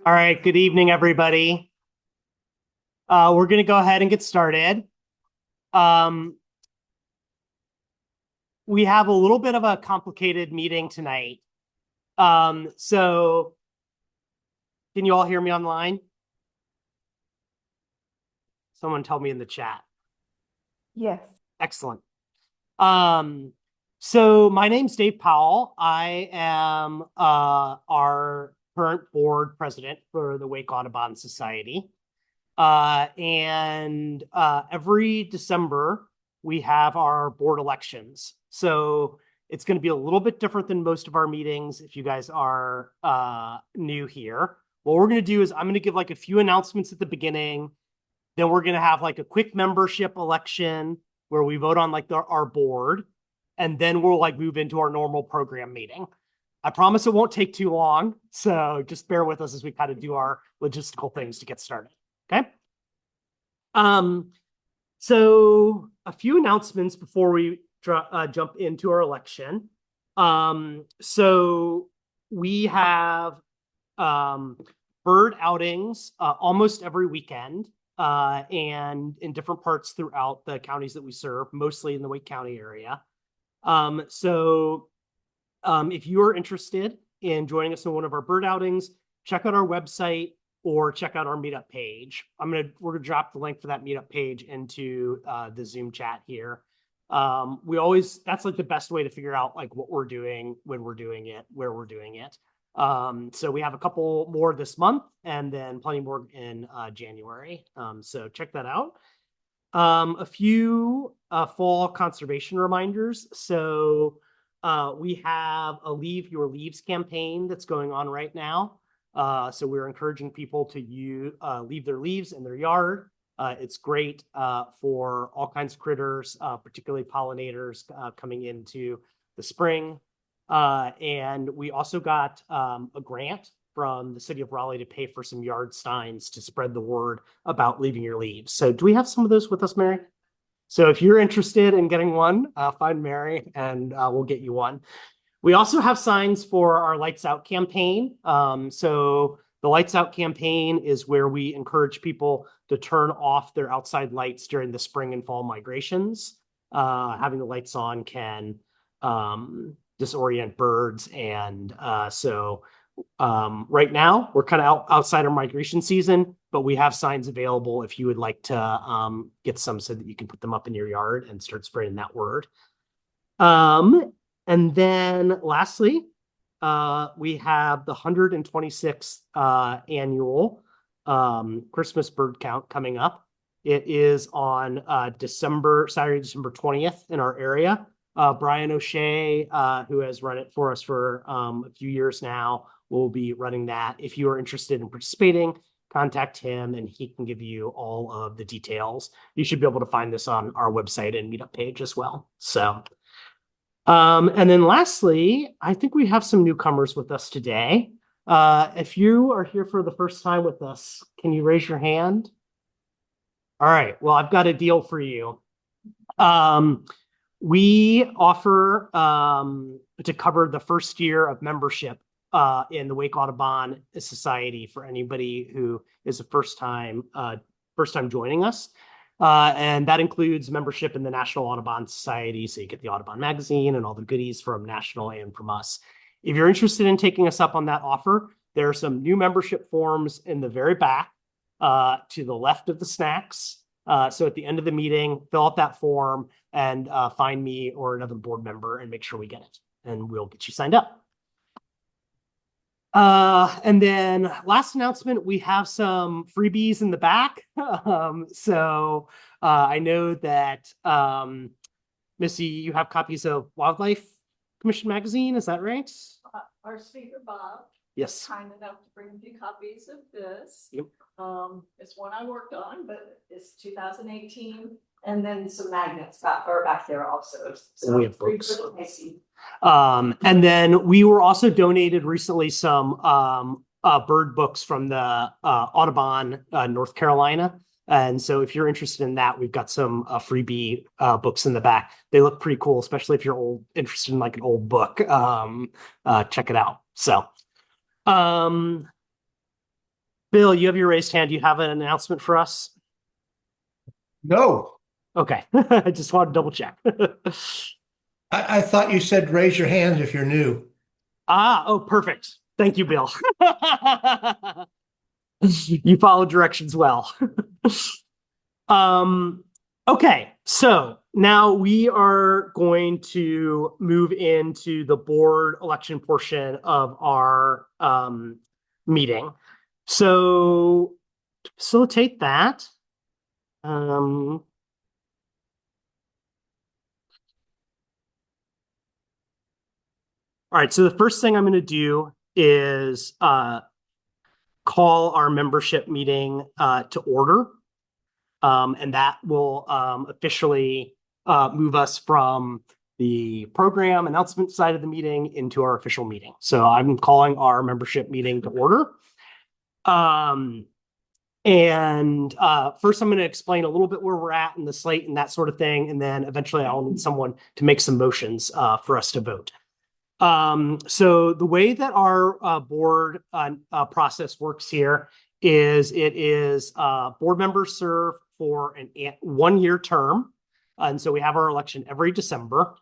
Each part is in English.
All right, good evening, everybody. We're going to go ahead and get started. We have a little bit of a complicated meeting tonight. So can you all hear me online? Someone tell me in the chat. Yes. Excellent. So my name's Dave Powell. I am our current board president for the Wake Audubon Society. And every December, we have our board elections. So it's going to be a little bit different than most of our meetings if you guys are new here. What we're going to do is I'm going to give like a few announcements at the beginning. Then we're going to have like a quick membership election where we vote on like our board. And then we'll like move into our normal program meeting. I promise it won't take too long. So just bear with us as we kind of do our logistical things to get started. Okay. So a few announcements before we jump into our election. So we have bird outings almost every weekend and in different parts throughout the counties that we serve, mostly in the Wake County area. If you are interested in joining us in one of our bird outings, check out our website or check out our meetup page. We're gonna drop the link for that meetup page into the Zoom chat here. That's like the best way to figure out like what we're doing, when we're doing it, where we're doing it. So we have a couple more this month and then plenty more in January. So check that out. A few fall conservation reminders. So we have a Leave Your Leaves campaign that's going on right now. So we're encouraging people to leave their leaves in their yard. It's great for all kinds of critters, particularly pollinators coming into the spring. And we also got a grant from the city of Raleigh to pay for some yard signs to spread the word about leaving your leaves. So do we have some of those with us, Mary? So if you're interested in getting one, find Mary and we'll get you one. We also have signs for our Lights Out campaign. So the Lights Out campaign is where we encourage people to turn off their outside lights during the spring and fall migrations. Having the lights on can disorient birds. And right now we're kind of outside our migration season, but we have signs available if you would like to get some so that you can put them up in your yard and start spreading that word. And then lastly, we have the 126th annual Christmas bird count coming up. It is on Saturday, December 20th in our area. Brian O'Shea, who has run it for us for a few years now, will be running that. If you are interested in participating, contact him and he can give you all of the details. You should be able to find this on our website and meetup page as well. So, and then lastly, I think we have some newcomers with us today. If you are here for the first time with us, can you raise your hand? All right, well, I've got a deal for you. We offer to cover the first year of membership in the Wake Audubon Society for anybody who is a first time joining us. And that includes membership in the National Audubon Society. So you get the Audubon magazine and all the goodies from National and from us. If you're interested in taking us up on that offer, there are some new membership forms in the very back to the left of the snacks. So at the end of the meeting, fill out that form and find me or another board member and make sure we get it. And we'll get you signed up. And then last announcement, we have some freebies in the back. I know that, Missy, you have copies of Wildlife Commission magazine. Is that right? Our speaker, Bob, yes, kind enough to bring a few copies of this. Yep. It's one I worked on, but it's 2018. And then some magnets back there also. So we have books. And then we were also donated recently some bird books from the Audubon, North Carolina. And so if you're interested in that, we've got some freebie books in the back. They look pretty cool, especially if you're interested in like an old book. Check it out. So, Bill, you have your raised hand. Do you have an announcement for us? No, Okay. I just wanted to double check. I thought you said raise your hand if you're new. Oh, perfect. Thank you, Bill. You follow directions well. Okay, so now we are going to move into the board election portion of our meeting. So to facilitate that, all right, so the first thing I'm going to do is call our membership meeting to order. And that will officially move us from the program announcement side of the meeting into our official meeting. So I'm calling our membership meeting to order. And first, I'm going to explain a little bit where we're at in the slate and that sort of thing. And then eventually I'll need someone to make some motions for us to vote. So the way that our board process works here is it is board members serve for a 1-year term. And so we have our election every December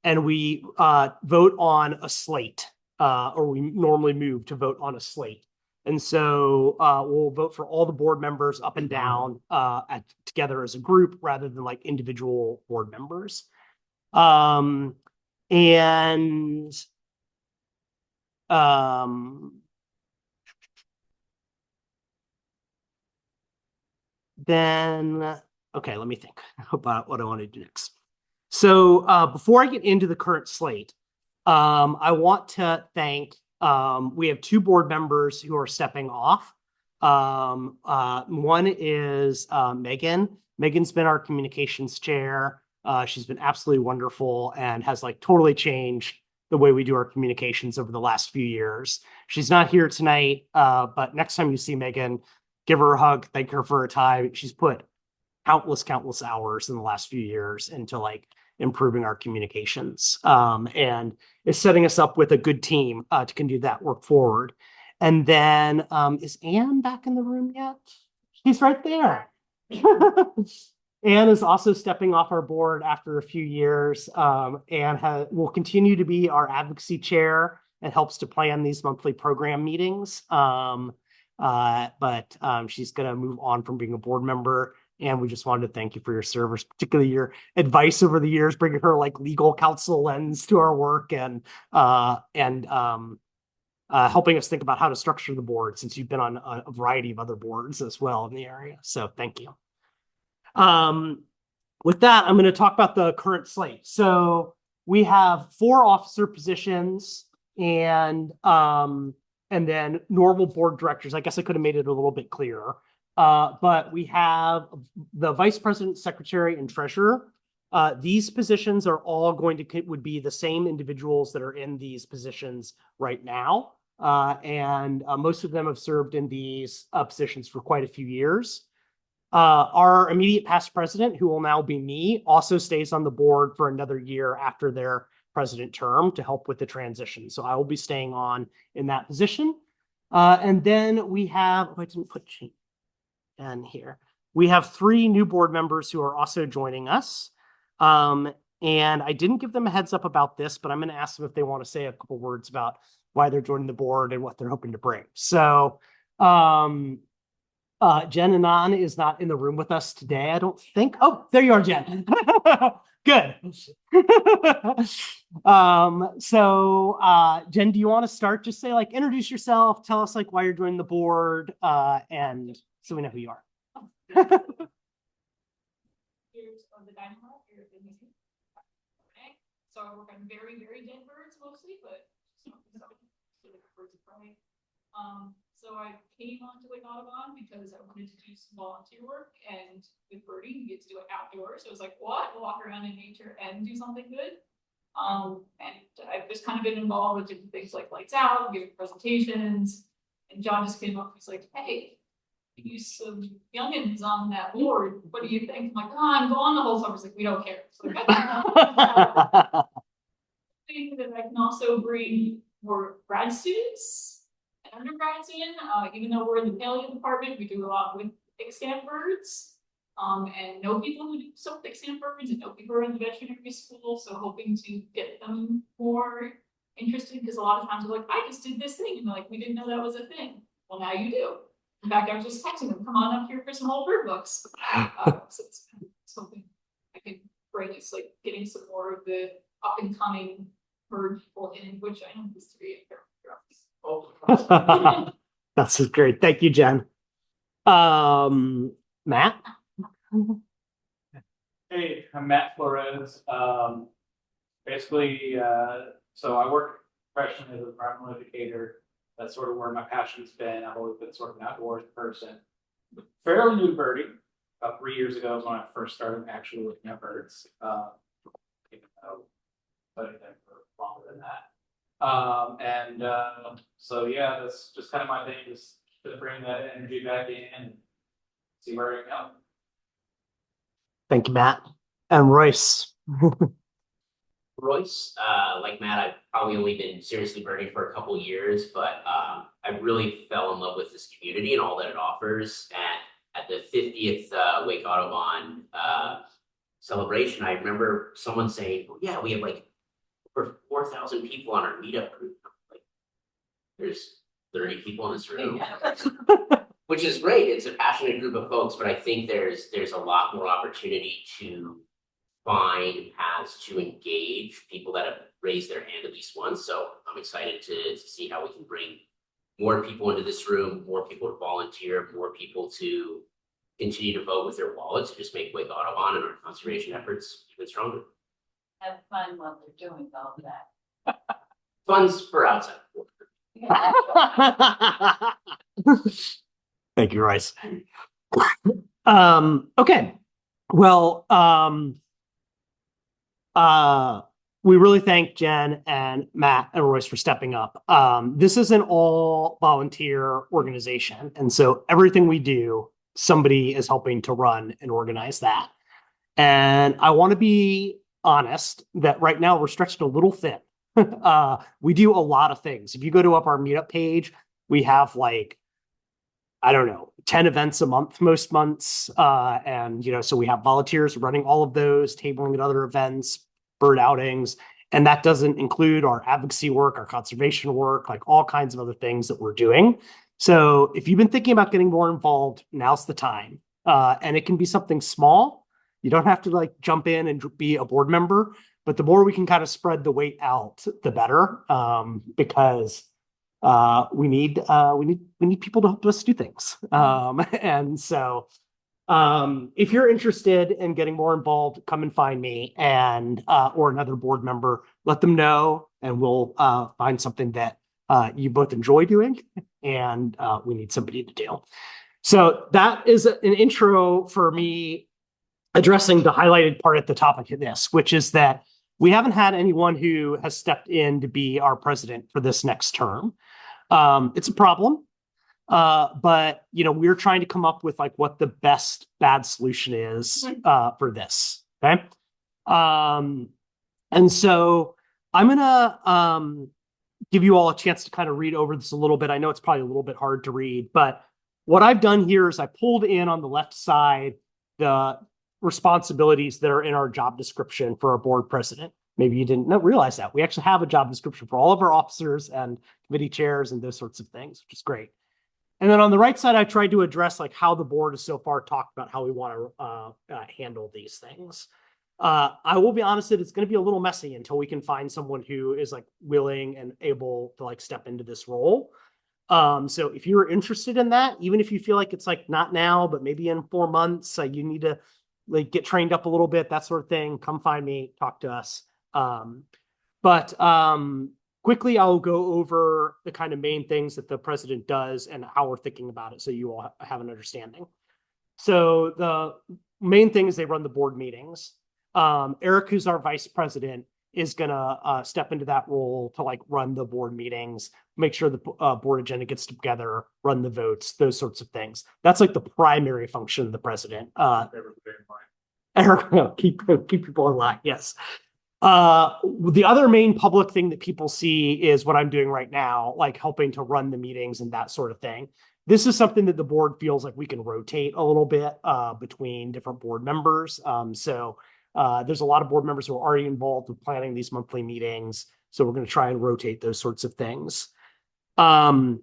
and we vote on a slate, or we normally move to vote on a slate. And so we'll vote for all the board members up and down together as a group rather than like individual board members. Then, okay, let me think about what I want to do next. So before I get into the current slate, I want to thank, we have 2 board members who are stepping off. One is Megan. Megan's been our communications chair. She's been absolutely wonderful and has like totally changed the way we do our communications over the last few years. She's not here tonight, but next time you see Megan, give her a hug, thank her for her time. She's put countless hours in the last few years into like improving our communications, and is setting us up with a good team to continue that work forward. And then is Anne back in the room yet? She's right there. Anne is also stepping off our board after a few years, and will continue to be our advocacy chair and helps to plan these monthly program meetings. But she's going to move on from being a board member. And we just wanted to thank you for your service, particularly your advice over the years, bringing her like legal counsel lens to our work and helping us think about how to structure the board, since you've been on a variety of other boards as well in the area. So thank you. With that, I'm going to talk about the current slate. So we have 4 officer positions and then normal board directors. I guess I could have made it a little bit clearer. But we have the vice president, secretary, and treasurer. These positions are all would be the same individuals that are in these positions right now. And most of them have served in these positions for quite a few years. Our immediate past president, who will now be me, also stays on the board for another year after their president term to help with the transition. So I will be staying on in that position. And then we have, I didn't put Jen here. We have 3 new board members who are also joining us. And I didn't give them a heads up about this, but I'm going to ask them if they want to say a couple words about why they're joining the board and what they're hoping to bring. So Jen Anand is not in the room with us today, I don't think. Oh, there you are, Jen. Good. Jen, do you want to start? Just say like, introduce yourself, tell us like why you're joining the board, and so we know who you are. Here's the Dynamite here at the museum. Okay. So I work on very dead birds mostly, but birds of prey. So I came onto Lake Audubon because I wanted to do some volunteer work, and with birding, you get to do it outdoors. So it was like, what? Walk around in nature and do something good. And I've just kind of been involved with different things like Lights Out, giving presentations, and John just came up and was like, hey, use some youngins on that board. What do you think? I'm like, oh, I'm going the whole summer. It's like, we don't care. So I think that I can also bring more grad students and undergrads in, even though we're in the paleo department, we do a lot with extant birds. And know people who do stuff with extant birds and know people who are in the veterinary school. So hoping to get them more interested, because a lot of times they're like, I just did this thing. And they're like, we didn't know that was a thing. Well, now you do. In fact, I was just texting them, come on up here for some whole bird books. So it's something I can bring. It's like getting some more of the up and coming bird people in, which I know is three of That's great. Thank you, Jen. Matt? Hey, I'm Matt Flores. Basically, so I work professionally as a environmental educator. That's sort of where my passion's been. I've always been sort of an outdoors person. Fairly new to birding. About 3 years ago is when I first started actually looking at birds. Even though studied them for longer than that. So yeah, that's just kind of my thing, just to bring that energy back in and see where it goes. Thank you, Matt. And Royce. Royce, like Matt, I've probably only been seriously birding for a couple years, but I really fell in love with this community and all that it offers. And at the 50th Wake Audubon celebration, I remember someone saying, "Oh, yeah, we have like over 4,000 people on our meetup group." Like, there's 30 people in this room. Which is great. It's a passionate group of folks, but I think there's a lot more opportunity to find paths to engage people that have raised their hand at least once. So I'm excited to see how we can bring more people into this room, more people to volunteer, more people to continue to vote with their wallets to just make Wake Audubon and our conservation efforts even stronger. Have fun while they're doing all that. Funds for outside. Thank you, Royce. Okay. Well, we really thank Jen and Matt and Royce for stepping up. This is an all volunteer organization. And so everything we do, somebody is helping to run and organize that. And I want to be honest that right now we're stretched a little thin. We do a lot of things. If you go to our meetup page, we have like, I don't know, 10 events a month, most months. And, so we have volunteers running all of those, tabling at other events, bird outings. And that doesn't include our advocacy work, our conservation work, like all kinds of other things that we're doing. So if you've been thinking about getting more involved, now's the time. And it can be something small. You don't have to like jump in and be a board member, but the more we can kind of spread the weight out, the better. Because we need people to help us do things. And so if you're interested in getting more involved, come and find me and or another board member, let them know, and we'll find something that you both enjoy doing and we need somebody to do. So that is an intro for me addressing the highlighted part at the top of this, which is that we haven't had anyone who has stepped in to be our president for this next term. It's a problem, but we're trying to come up with like what the best bad solution is for this. Okay, and so I'm gonna give you all a chance to kind of read over this a little bit. I know it's probably a little bit hard to read, but what I've done here is I pulled in on the left side the responsibilities that are in our job description for our board president. Maybe you didn't realize that. We actually have a job description for all of our officers and committee chairs and those sorts of things, which is great. And then on the right side, I tried to address like how the board has so far talked about how we want to handle these things. I will be honest that it's going to be a little messy until we can find someone who is like willing and able to like step into this role. So if you're interested in that, even if you feel like it's like not now, but maybe in 4 months, you need to like get trained up a little bit, that sort of thing, come find me, talk to us. But quickly, I'll go over the kind of main things that the president does and how we're thinking about it so you all have an understanding. So the main thing is they run the board meetings. Eric, who's our vice president, is gonna step into that role to like run the board meetings, make sure the board agenda gets together, run the votes, those sorts of things. That's like the primary function of the president. Keep people in line. Yes. The other main public thing that people see is what I'm doing right now, like helping to run the meetings and that sort of thing. This is something that the board feels like we can rotate a little bit between different board members. So there's a lot of board members who are already involved with planning these monthly meetings. So we're going to try and rotate those sorts of things. Some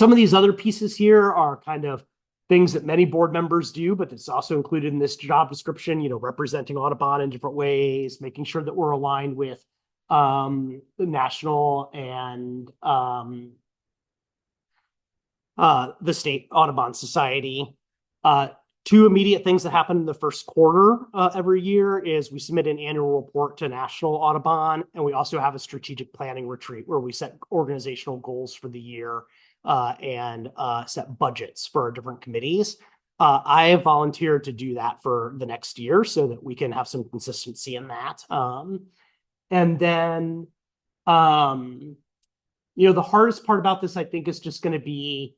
of these other pieces here are kind of things that many board members do, but it's also included in this job description, you know, representing Audubon in different ways, making sure that we're aligned with the national and the state Audubon Society. Two immediate things that happen in the first quarter every year is we submit an annual report to National Audubon, and we also have a strategic planning retreat where we set organizational goals for the year and set budgets for our different committees. I have volunteered to do that for the next year so that we can have some consistency in that. And then, you know, the hardest part about this, I think, is just going to be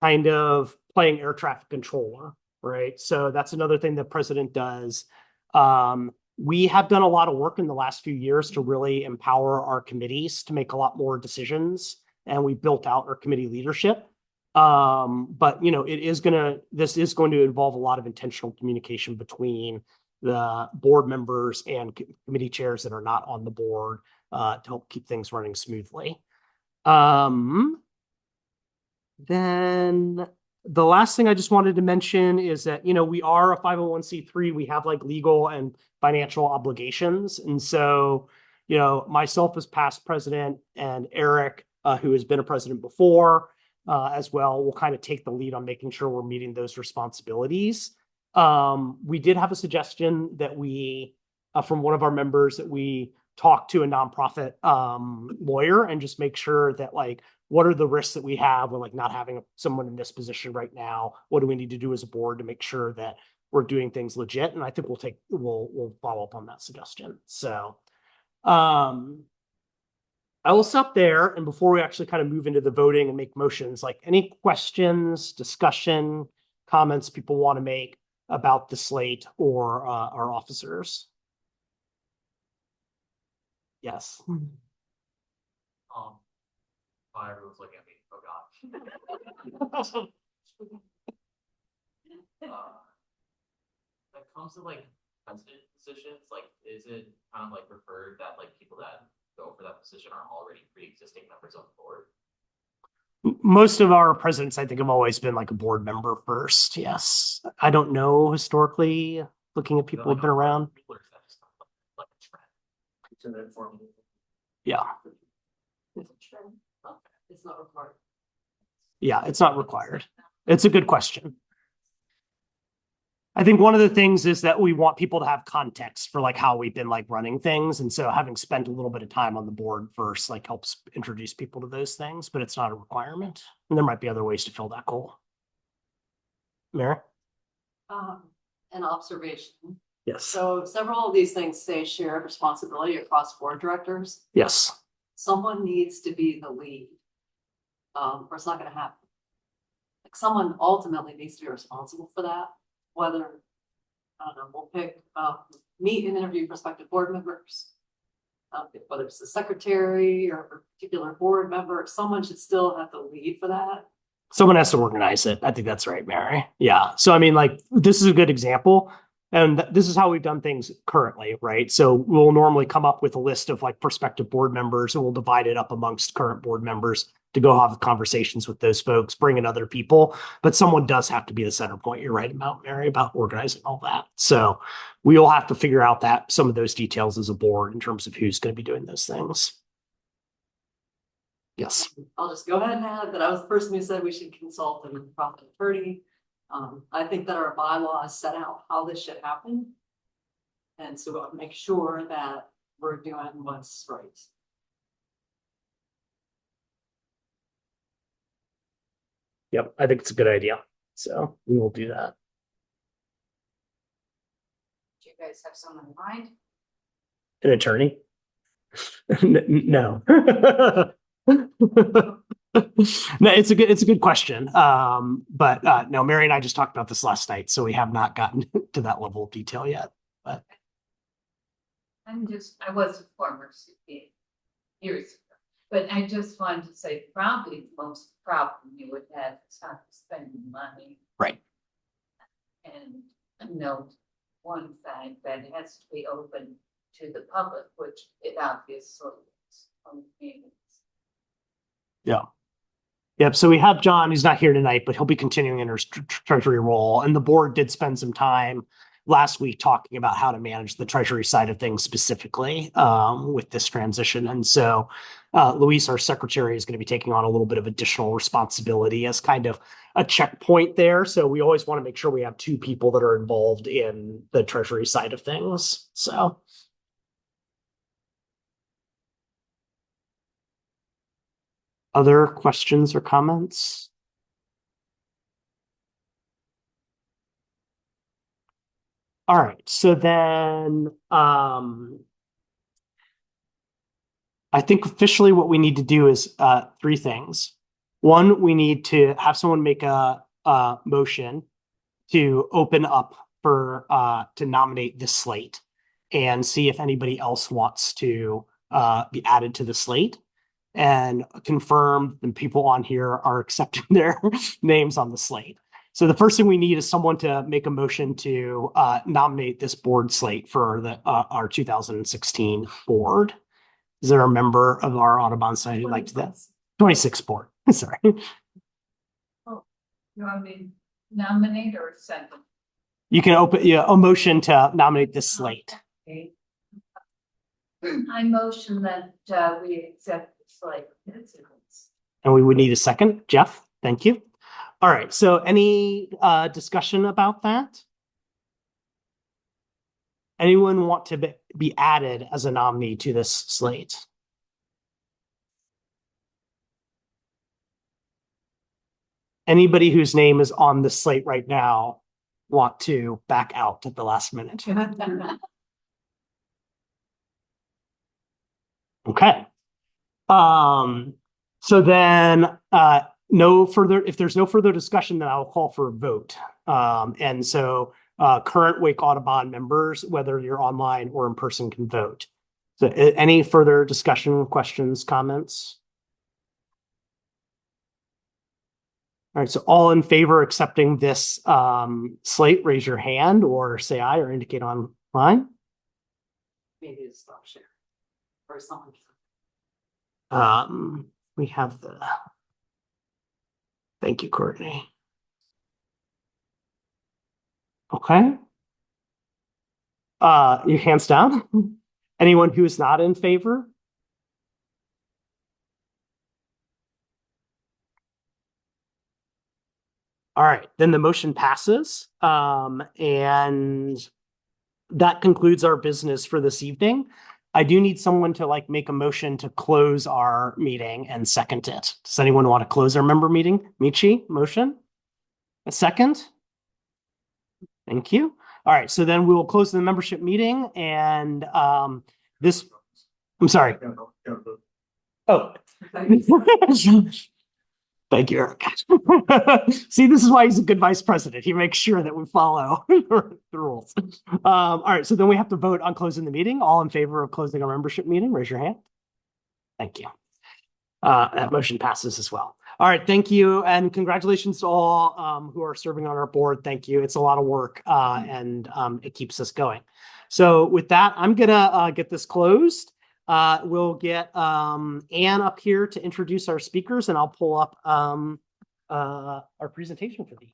kind of playing air traffic controller, right? So that's another thing the president does. We have done a lot of work in the last few years to really empower our committees to make a lot more decisions, and we built out our committee leadership. But you know, this is going to involve a lot of intentional communication between the board members and committee chairs that are not on the board to help keep things running smoothly. Then the last thing I just wanted to mention is that, you know, we are a 501c3. We have like legal and financial obligations. And so, you know, myself as past president and Eric, who has been a president before as well, will kind of take the lead on making sure we're meeting those responsibilities. We did have a suggestion that we, from one of our members, that we talk to a nonprofit lawyer and just make sure that like, what are the risks that we have with like not having someone in this position right now? What do we need to do as a board to make sure that we're doing things legit? And I think we'll follow up on that suggestion. So I will stop there. And before we actually kind of move into the voting and make motions, like any questions, discussion, comments people want to make about the slate or our officers? Yes. Everyone's looking at me. Oh gosh. When it comes to like president positions, like is it kind of like preferred that like people that go for that position are already pre-existing members of the board? Most of our presidents, I think, have always been like a board member first. Yes. I don't know historically, looking at people who've been around. Like a trend. Yeah. It's a trend. It's not required. Yeah, it's not required. It's a good question. I think one of the things is that we want people to have context for like how we've been like running things. And so having spent a little bit of time on the board first, like helps introduce people to those things, but it's not a requirement. And there might be other ways to fill that goal. Mary? An observation. Yes. So several of these things say shared responsibility across board directors. Yes. Someone needs to be the lead. Or it's not going to happen. Like someone ultimately needs to be responsible for that. Whether, I don't know, we'll pick, meet and interview prospective board members. Whether it's the secretary or a particular board member, someone should still have to lead for that. Someone has to organize it. I think that's right, Mary. Yeah. So, I mean, like, this is a good example. And this is how we've done things currently, right? So we'll normally come up with a list of like prospective board members, and we'll divide it up amongst current board members to go have conversations with those folks, bring in other people. But someone does have to be the center point. You're right about, Mary, about organizing all that. So we will have to figure out that some of those details as a board in terms of who's going to be doing those things. Yes. I'll just go ahead and add that I was the person who said we should consult a nonprofit attorney. I think that our bylaws set out how this should happen. And so I'll make sure that we're doing what's right. Yep, I think it's a good idea. So we will do that. Do you guys have someone in mind? An attorney? No. No, it's a good question. But no, Mary and I just talked about this last night, so we have not gotten to that level of detail yet. But I was a former CPA years ago, but I just wanted to say probably the most problem you would have is not spending money. right. And note one fact that it has to be open to the public, which it obviously is on meetings. Yeah. Yep. So we have John, who's not here tonight, but he'll be continuing in his treasury role. And the board did spend some time last week talking about how to manage the treasury side of things specifically with this transition. And so Luis, our secretary, is going to be taking on a little bit of additional responsibility as kind of a checkpoint there. So we always want to make sure we have two people that are involved in the treasury side of things. So. Other questions or comments? All right, so then I think officially what we need to do is three things. One, we need to have someone make a motion to open up for to nominate this slate and see if anybody else wants to be added to the slate and confirm the people on here are accepting their names on the slate. So the first thing we need is someone to make a motion to nominate this board slate for the our 2016 board. Is there a member of our Audubon Society who'd like to that? 26 board. Sorry. You want me to nominate or second? You can open a motion to nominate this slate. Okay. I motion that we accept the slate. And we would need a second. Jeff, thank you. All right. So any discussion about that? Anyone want to be added as a nominee to this slate? Anybody whose name is on the slate right now want to back out at the last minute? Okay. So then if there's no further discussion, then I'll call for a vote. And so current Wake Audubon members, whether you're online or in person, can vote. So any further discussion, questions, comments? All right, so all in favor of accepting this slate, raise your hand or say aye or indicate online. Maybe to stop sharing. Or something. We have thank you, Courtney. Okay. Your hands down. Anyone who is not in favor? All right, then the motion passes. And that concludes our business for this evening. I do need someone to make a motion to close our meeting and second it. Does anyone want to close our member meeting? Michi, motion? A second? Thank you. All right, so then we will close the membership meeting and I'm sorry. Oh. Thank you, Eric. See, this is why he's a good vice president. He makes sure that we follow the rules. All right, so then we have to vote on closing the meeting. All in favor of closing our membership meeting, raise your hand. Thank you. That motion passes as well. All right, thank you. And congratulations to all who are serving on our board. Thank you. It's a lot of work and it keeps us going. So with that, I'm going to get this closed. We'll get Anne up here to introduce our speakers, and I'll pull up our presentation for the.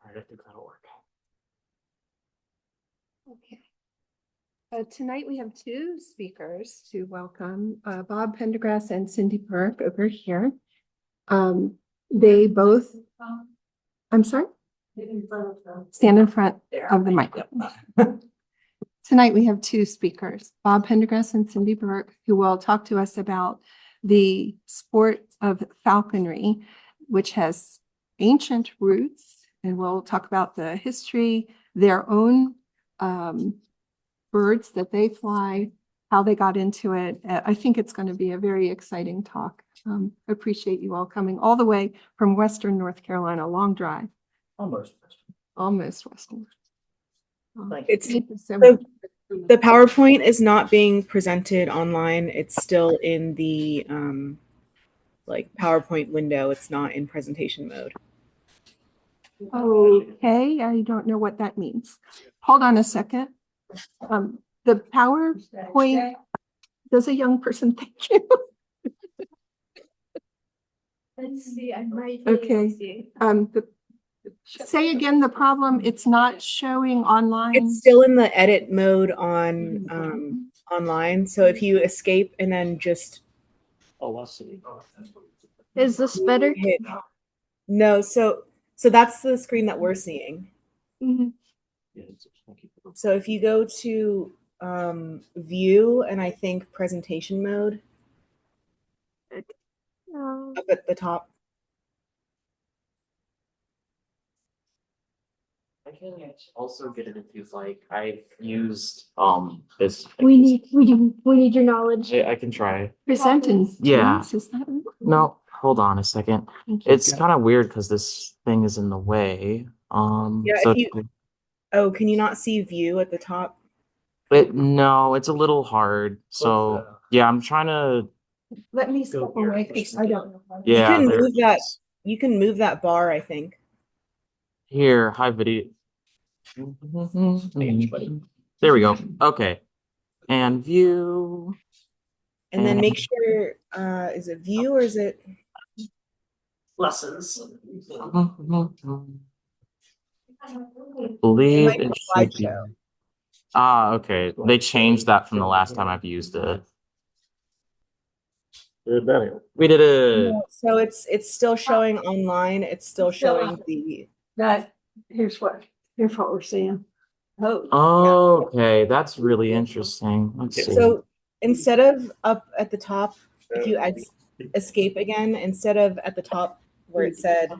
All right, I think that'll work. Okay. Tonight we have two speakers to welcome, Bob Pendergrass and Cindy Burke over here. They both, I'm sorry? Stand in front of the microphone. Tonight we have two speakers, Bob Pendergrass and Cindy Burke, who will talk to us about the sport of falconry, which has ancient roots, and we'll talk about the history, their own birds that they fly, how they got into it. I think it's going to be a very exciting talk. Appreciate you all coming all the way from Western North Carolina, long drive. Almost. Almost Western. Thank It's Thank you so the, much. the PowerPoint is not being presented online. It's still in the like PowerPoint window. It's not in presentation mode. Okay, I don't know what that means. Hold on a second. The PowerPoint, does a young person thank you? Let's see, I might. Okay. Say again the problem. It's not showing online. It's still in the edit mode on online. So if you escape and then just Oh, I see. Is this better? hit no, so that's the screen that we're seeing. Mhm. So if you go to view and I think presentation mode No. up at the top. I can also get it if you'd like. I've used this. We need your knowledge. I can try. Presenting. Yeah. Yes, is that right? No, hold on a second. Thank you. It's kind of weird because this thing is in the way. Yeah, So if you can you not see view at the top? no, it's a little hard. So yeah, I'm trying to. Let me step away because I don't know. Yeah, you can there move it that. is. You can move that bar, I think. Here, hi video. There we go. Okay. And view. And then make sure, is it view or is it? Lessons. Believe might be it should be. slideshow. Okay. They changed that from the last time I've used it. We did it. So it's still showing online. It's still showing the. Here's what we're seeing. Oh, okay. That's really interesting. Let's see. So instead of up at the top, if you escape again, instead of at the top where it said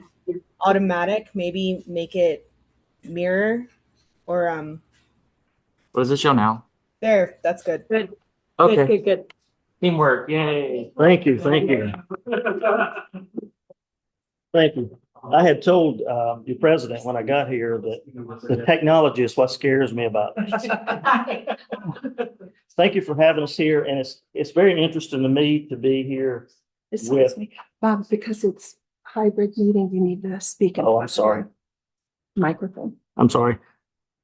automatic, maybe make it mirror or What does it show now? there. That's good. Good. Okay. Good. Teamwork. Yay. Thank you. Thank you. Thank you. I had told your president when I got here that the technology is what scares me about it. Thank you for having us here, and it's very interesting to me to be here with. Bob, because it's hybrid meeting, you need to speak. Oh, I'm sorry. Microphone. I'm sorry.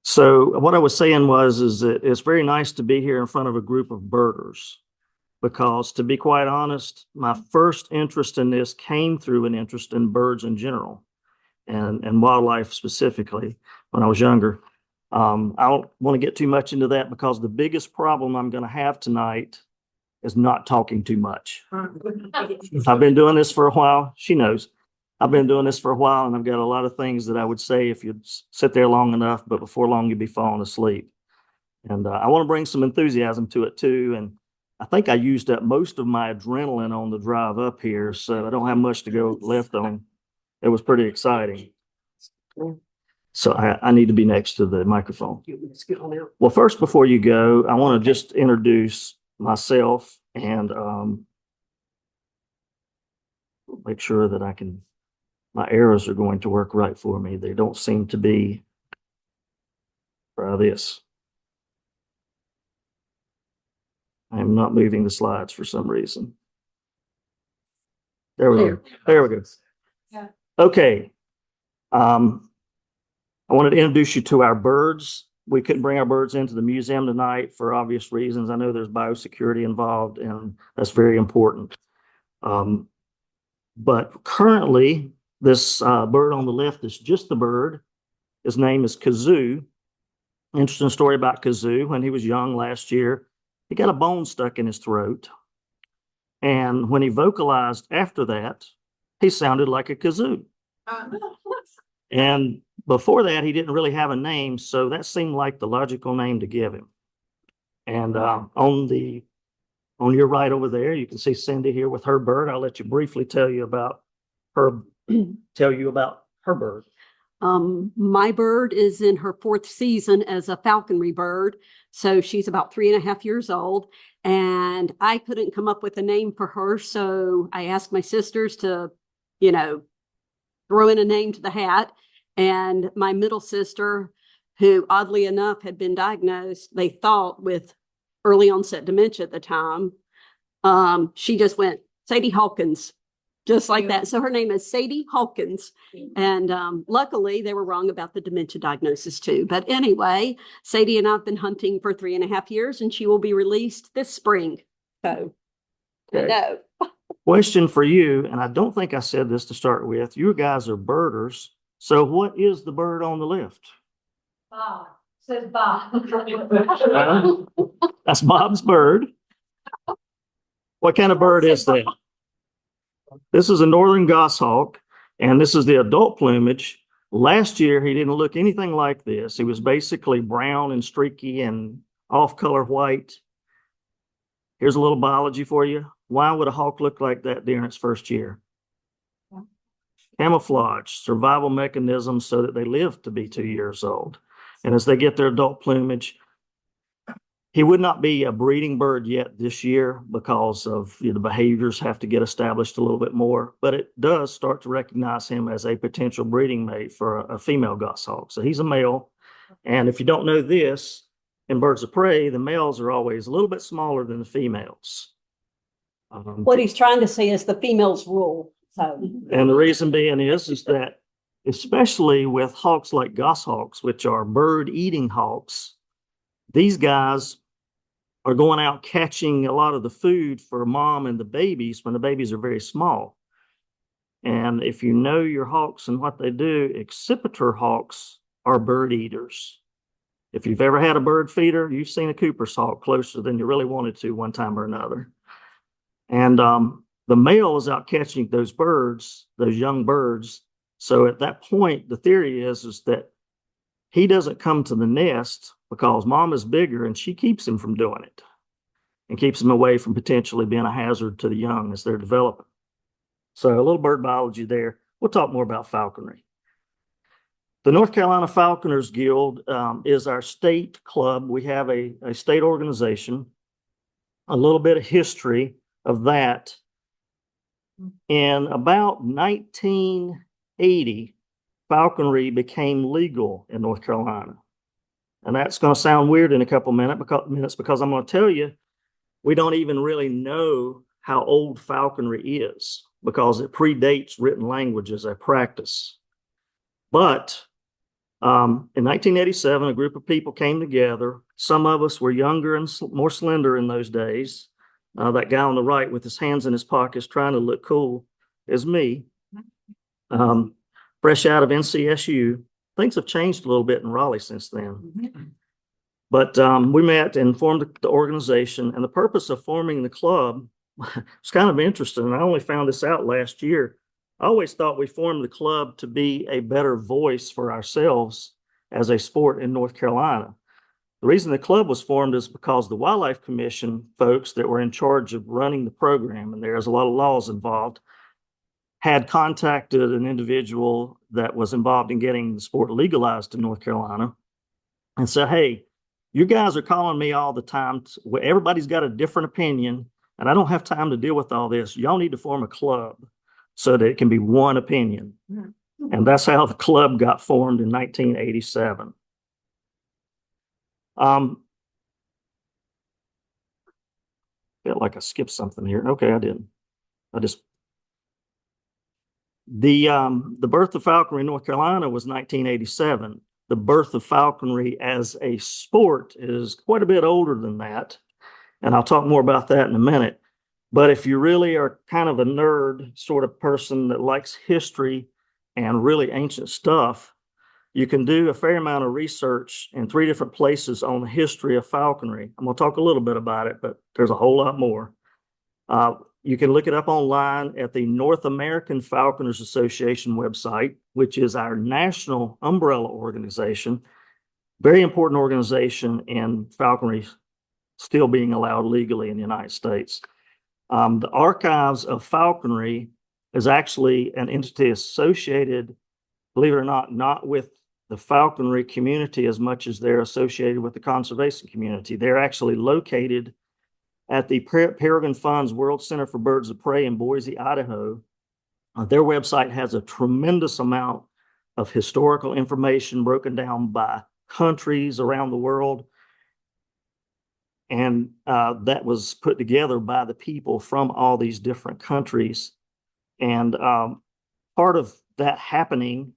So what I was saying is that it's very nice to be here in front of a group of birders, because to be quite honest, my first interest in this came through an interest in birds in general and wildlife specifically when I was younger. I don't want to get too much into that because the biggest problem I'm going to have tonight is not talking too much. I've been doing this for a while. She knows. I've been doing this for a while, and I've got a lot of things that I would say if you'd sit there long enough, but before long you'd be falling asleep. And I want to bring some enthusiasm to it too. And I think I used up most of my adrenaline on the drive up here, so I don't have much to go left on. It was pretty exciting. So I need to be next to the microphone. Well, first, before you go, I want to just introduce myself and make sure that my arrows are going to work right for me. They don't seem to be. Try this. I am not moving the slides for some reason. There we go. There we go. Yeah. Okay. I wanted to introduce you to our birds. We couldn't bring our birds into the museum tonight for obvious reasons. I know there's biosecurity involved, and that's very important. But currently, this bird on the left is just the bird. His name is Kazoo. Interesting story about Kazoo. When he was young last year, he got a bone stuck in his throat. And when he vocalized after that, he sounded like a kazoo. And before that, he didn't really have a name, so that seemed like the logical name to give him. And on your right over there, you can see Cindy here with her bird. I'll let you briefly tell you about her bird. My bird is in her 4th season as a falconry bird. So she's about 3.5 years old, and I couldn't come up with a name for her. So I asked my sisters to, throw in a name to the hat. And my middle sister, who oddly enough had been diagnosed, they thought with early onset dementia at the time, she just went Sadie Hawkins. Just like that. So her name is Sadie Hawkins. And luckily, they were wrong about the dementia diagnosis too. But anyway, Sadie and I have been hunting for 3.5 years, and she will be released this spring. So, Okay. no. Question for you, and I don't think I said this to start with. You guys are birders. So what is the bird on the left? Bob, says Bob. That's Bob's bird. What kind of bird is that? This is a Northern Goshawk, and this is the adult plumage. Last year, he didn't look anything like this. He was basically brown and streaky and off-color white. Here's a little biology for you. Why would a hawk look like that during its first year? Camouflage, survival mechanism so that they live to be 2 years old. And as they get their adult plumage, he would not be a breeding bird yet this year because of the behaviors have to get established a little bit more, but it does start to recognize him as a potential breeding mate for a female goshawk. So he's a male. And if you don't know this, in birds of prey, the males are always a little bit smaller than the females. What he's trying to say is the females rule. So. And the reason being is that especially with hawks like goshawks, which are bird-eating hawks, these guys are going out catching a lot of the food for mom and the babies when the babies are very small. And if you know your hawks and what they do, accipiter hawks are bird eaters. If you've ever had a bird feeder, you've seen a Cooper's hawk closer than you really wanted to one time or another. And the male is out catching those birds, those young birds. So at that point, the theory is that he doesn't come to the nest because mom is bigger and she keeps him from doing it and keeps him away from potentially being a hazard to the young as they're developing. So a little bird biology there. We'll talk more about falconry. The North Carolina Falconers Guild is our state club. We have a state organization. A little bit of history of that. In about 1980, falconry became legal in North Carolina. And that's going to sound weird in a couple minutes because I'm going to tell you, we don't even really know how old falconry is because it predates written language as a practice. But in 1987, a group of people came together. Some of us were younger and more slender in those days. That guy on the right with his hands in his pockets trying to look cool is me. Fresh out of NCSU. Things have changed a little bit in Raleigh since then. But we met and formed the organization, and the purpose of forming the club was kind of interesting. I only found this out last year. I always thought we formed the club to be a better voice for ourselves as a sport in North Carolina. The reason the club was formed is because the Wildlife Commission folks that were in charge of running the program, and there's a lot of laws involved, had contacted an individual that was involved in getting the sport legalized in North Carolina and said, hey, you guys are calling me all the time. Everybody's got a different opinion, and I don't have time to deal with all this. Y'all need to form a club so that it can be one opinion. And that's how the club got formed in 1987. Felt like I skipped something here. Okay, I didn't. The birth of falconry in North Carolina was 1987. The birth of falconry as a sport is quite a bit older than that. And I'll talk more about that in a minute. But if you really are kind of a nerd sort of person that likes history and really ancient stuff, you can do a fair amount of research in 3 different places on the history of falconry. I'm going to talk a little bit about it, but there's a whole lot more. You can look it up online at the North American Falconers Association website, which is our national umbrella organization. Very important organization in falconry still being allowed legally in the United States. The Archives of Falconry is actually an entity associated, believe it or not with the falconry community as much as they're associated with the conservation community. They're actually located at the Peregrine Funds World Center for Birds of Prey in Boise, Idaho. Their website has a tremendous amount of historical information broken down by countries around the world. And that was put together by the people from all these different countries. And part of that happening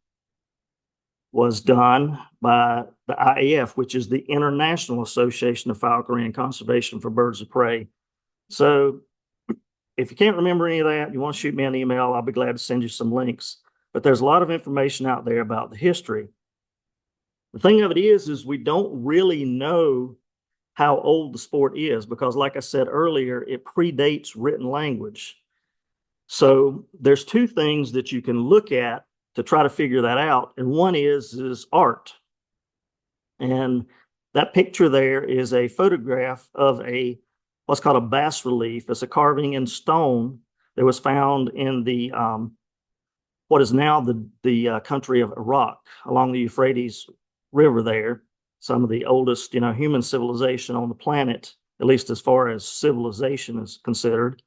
was done by the IAF, which is the International Association of Falconry and Conservation for Birds of Prey. So if you can't remember any of that, you want to shoot me an email, I'll be glad to send you some links. But there's a lot of information out there about the history. The thing of it is we don't really know how old the sport is because, like I said earlier, it predates written language. So there's 2 things that you can look at to try to figure that out. And one is art. And that picture there is a photograph of what's called a bas relief. It's a carving in stone that was found in the what is now the country of Iraq along the Euphrates River there. Some of the oldest, human civilization on the planet, at least as far as civilization is considered.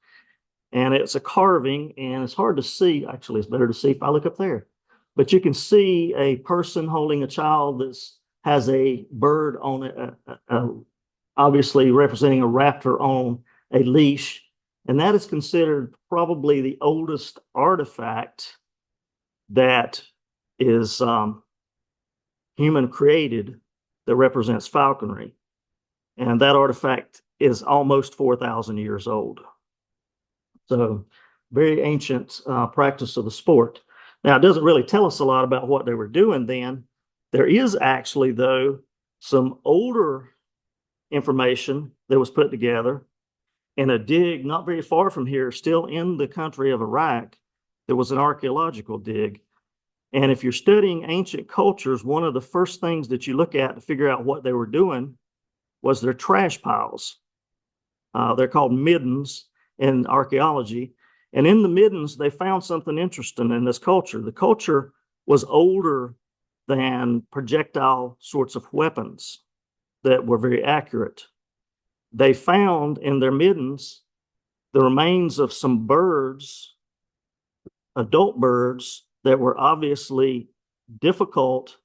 And it's a carving, and it's hard to see. Actually, it's better to see if I look up there. But you can see a person holding a child that has a bird on it, obviously representing a raptor on a leash. And that is considered probably the oldest artifact that is human created that represents falconry. And that artifact is almost 4,000 years old. So very ancient practice of the sport. Now, it doesn't really tell us a lot about what they were doing then. There is actually, though, some older information that was put together in a dig not very far from here, still in the country of Iraq. There was an archaeological dig. And if you're studying ancient cultures, one of the first things that you look at to figure out what they were doing was their trash piles. They're called middens in archaeology. And in the middens, they found something interesting in this culture. The culture was older than projectile sorts of weapons that were very accurate. They found in their middens the remains of some birds, adult birds, that were obviously difficult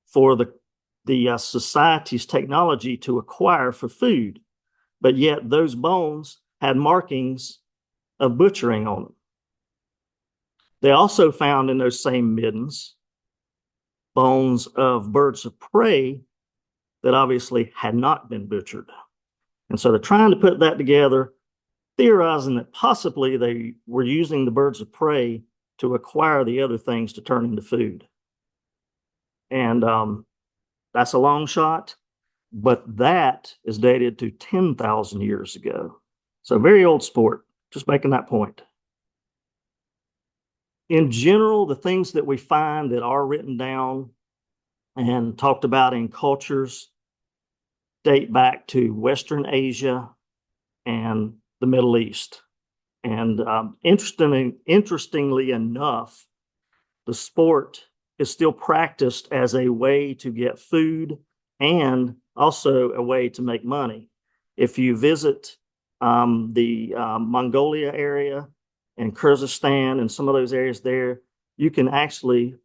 for the society's technology to acquire for food. But yet those bones had markings of butchering on them. They also found in those same middens bones of birds of prey that obviously had not been butchered. And so they're trying to put that together, theorizing that possibly they were using the birds of prey to acquire the other things to turn into food. And that's a long shot, but that is dated to 10,000 years ago. So very old sport, just making that point. In general, the things that we find that are written down and talked about in cultures date back to Western Asia and the Middle East. And interestingly enough, the sport is still practiced as a way to get food and also a way to make money. If you visit the Mongolia area and Kyrgyzstan and some of those areas there, you can actually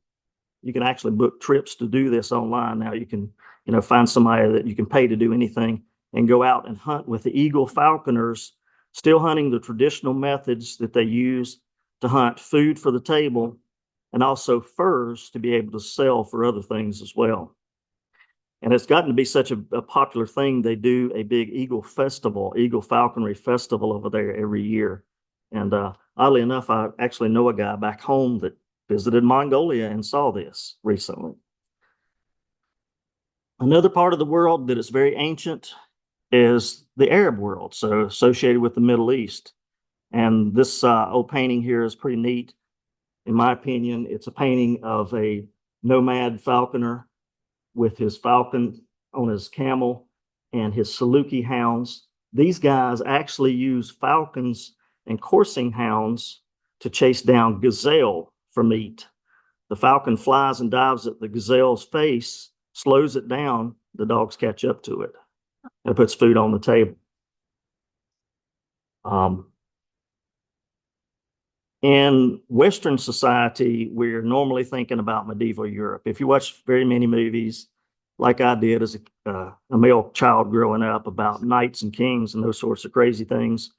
book trips to do this online. Now you can find somebody that you can pay to do anything and go out and hunt with the eagle falconers, still hunting the traditional methods that they use to hunt food for the table and also furs to be able to sell for other things as well. And it's gotten to be such a popular thing. They do a big eagle festival, eagle falconry festival over there every year. And oddly enough, I actually know a guy back home that visited Mongolia and saw this recently. Another part of the world that is very ancient is the Arab world, so associated with the Middle East. And this old painting here is pretty neat. In my opinion, it's a painting of a nomad falconer with his falcon on his camel and his Saluki hounds. These guys actually use falcons and coursing hounds to chase down gazelle for meat. The falcon flies and dives at the gazelle's face, slows it down, the dogs catch up to it, and it puts food on the table. In Western society, we're normally thinking about medieval Europe. If you watch very many movies, like I did as a male child growing up, about knights and kings and those sorts of crazy things,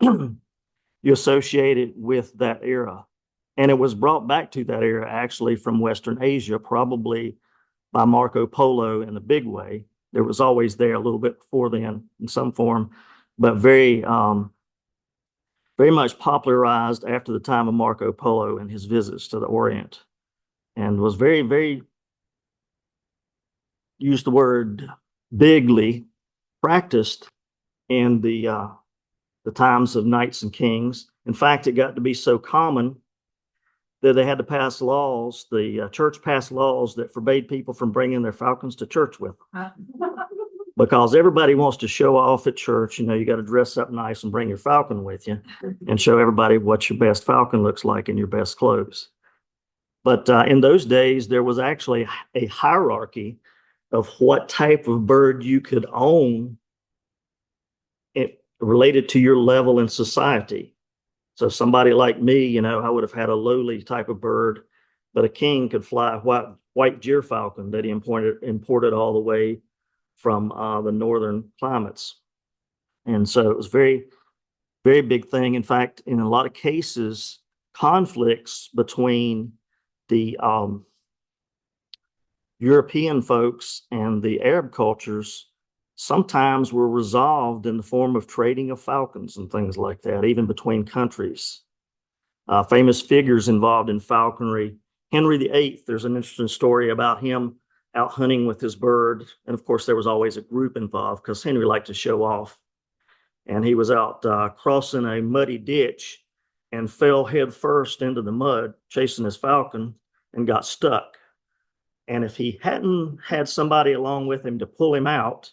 you associate it with that era. And it was brought back to that era actually from Western Asia, probably by Marco Polo in a big way. There was always there a little bit before then in some form, but very much popularized after the time of Marco Polo and his visits to the Orient, and was very, very, use the word bigly, practiced in the times of knights and kings. In fact, it got to be so common that they had to pass laws, the church passed laws that forbade people from bringing their falcons to church with them. Because everybody wants to show off at church. You know, you got to dress up nice and bring your falcon with you and show everybody what your best falcon looks like in your best clothes. But in those days, there was actually a hierarchy of what type of bird you could own related to your level in society. So somebody like me, you know, I would have had a lowly type of bird, but a king could fly a white gyrfalcon that he imported all the way from the northern climates. And so it was very, very big thing. In fact, in a lot of cases, conflicts between the European folks and the Arab cultures sometimes were resolved in the form of trading of falcons and things like that, even between countries. Famous figures involved in falconry. Henry VIII, there's an interesting story about him out hunting with his bird. And of course, there was always a group involved because Henry liked to show off. And he was out crossing a muddy ditch and fell head first into the mud, chasing his falcon, and got stuck. And if he hadn't had somebody along with him to pull him out,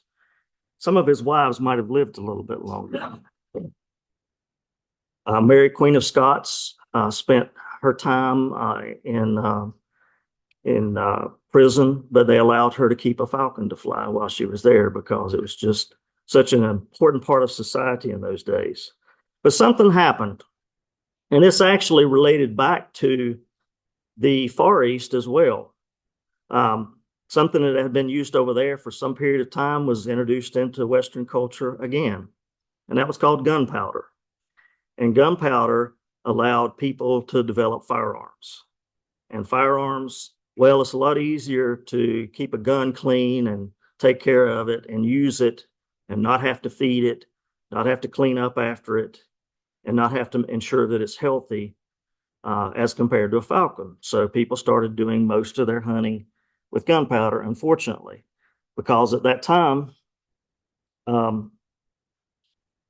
some of his wives might have lived a little bit longer. Mary, Queen of Scots, spent her time in prison, but they allowed her to keep a falcon to fly while she was there because it was just such an important part of society in those days. But something happened, and this actually related back to the Far East as well. Something that had been used over there for some period of time was introduced into Western culture again, and that was called gunpowder. And gunpowder allowed people to develop firearms. And firearms, well, it's a lot easier to keep a gun clean and take care of it and use it and not have to feed it, not have to clean up after it, and not have to ensure that it's healthy as compared to a falcon. So people started doing most of their hunting with gunpowder, unfortunately, because at that time,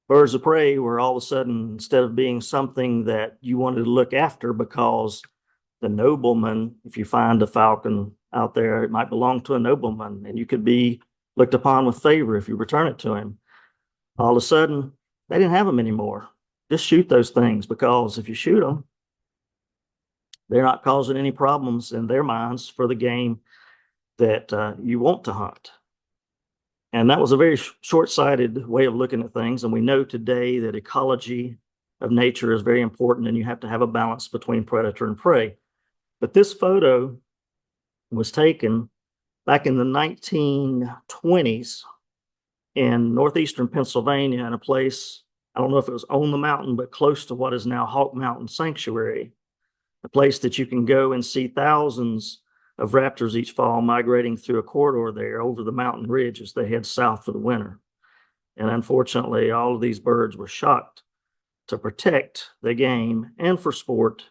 birds of prey were all of a sudden, instead of being something that you wanted to look after because the nobleman, if you find a falcon out there, it might belong to a nobleman and you could be looked upon with favor if you return it to him. All of a sudden, they didn't have them anymore. Just shoot those things, because if you shoot them, they're not causing any problems in their minds for the game that you want to hunt. And that was a very short-sighted way of looking at things. And we know today that ecology of nature is very important, and you have to have a balance between predator and prey. But this photo was taken back in the 1920s in northeastern Pennsylvania in a place, I don't know if it was on the mountain, but close to what is now Hawk Mountain Sanctuary, a place that you can go and see thousands of raptors each fall migrating through a corridor there over the mountain ridge as they head south for the winter. And unfortunately, all of these birds were shot to protect the game and for sport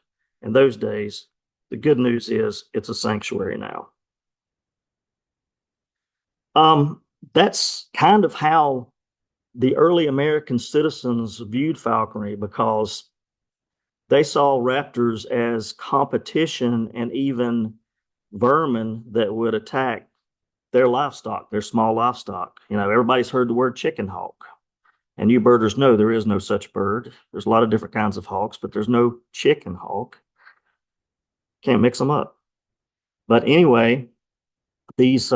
in those days. The good news is it's a sanctuary now. That's kind of how the early American citizens viewed falconry, because they saw raptors as competition and even vermin that would attack their livestock, their small livestock. You know, everybody's heard the word chicken hawk. And you birders know there is no such bird. There's a lot of different kinds of hawks, but there's no chicken hawk. Can't mix them up. But anyway, these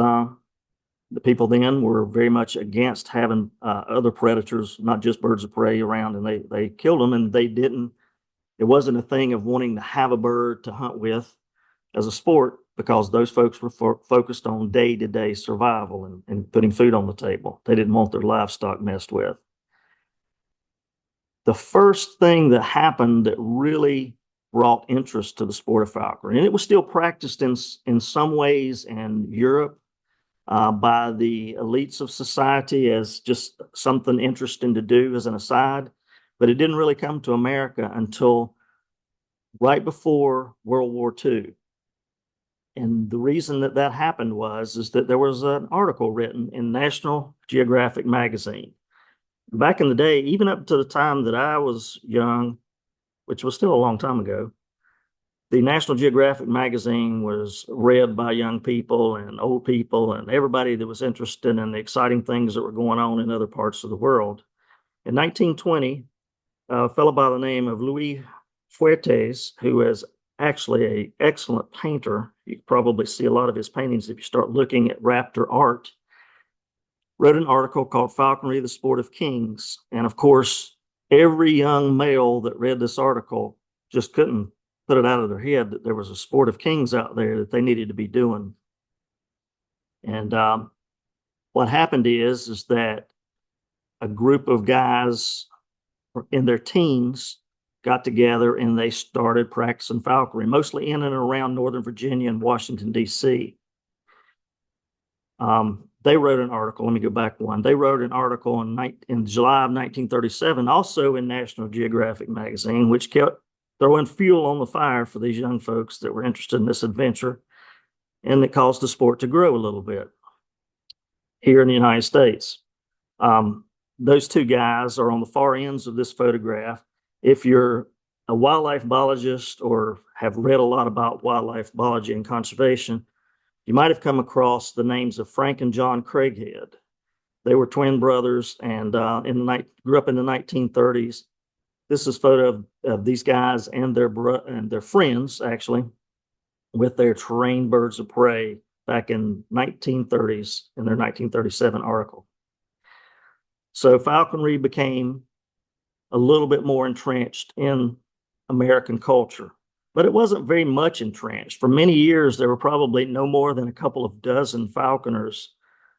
the people then were very much against having other predators, not just birds of prey, around, and they killed them. And they didn't. It wasn't a thing of wanting to have a bird to hunt with as a sport, because those folks were focused on day-to-day survival and putting food on the table. They didn't want their livestock messed with. The first thing that happened that really brought interest to the sport of falconry, and it was still practiced in some ways in Europe by the elites of society as just something interesting to do as an aside, but it didn't really come to America until right before World War II. And the reason that that happened is that there was an article written in National Geographic magazine. Back in the day, even up to the time that I was young, which was still a long time ago, the National Geographic magazine was read by young people and old people and everybody that was interested in the exciting things that were going on in other parts of the world. In 1920, a fellow by the name of Louis Fuertes, who is actually an excellent painter, you can probably see a lot of his paintings if you start looking at raptor art, wrote an article called Falconry, the Sport of Kings. And of course, every young male that read this article just couldn't put it out of their head that there was a sport of kings out there that they needed to be doing. And what happened is that a group of guys in their teens got together and they started practicing falconry, mostly in and around Northern Virginia and Washington, D.C. They wrote an article. Let me go back one. They wrote an article in July of 1937, also in National Geographic magazine, which kept throwing fuel on the fire for these young folks that were interested in this adventure, and it caused the sport to grow a little bit here in the United States. Those two guys are on the far ends of this photograph. If you're a wildlife biologist or have read a lot about wildlife biology and conservation, you might have come across the names of Frank and John Craighead. They were twin brothers and grew up in the 1930s. This is a photo of these guys and their friends, actually, with their trained birds of prey back in 1930s in their 1937 article. So falconry became a little bit more entrenched in American culture, but it wasn't very much entrenched. For many years, there were probably no more than a couple of dozen falconers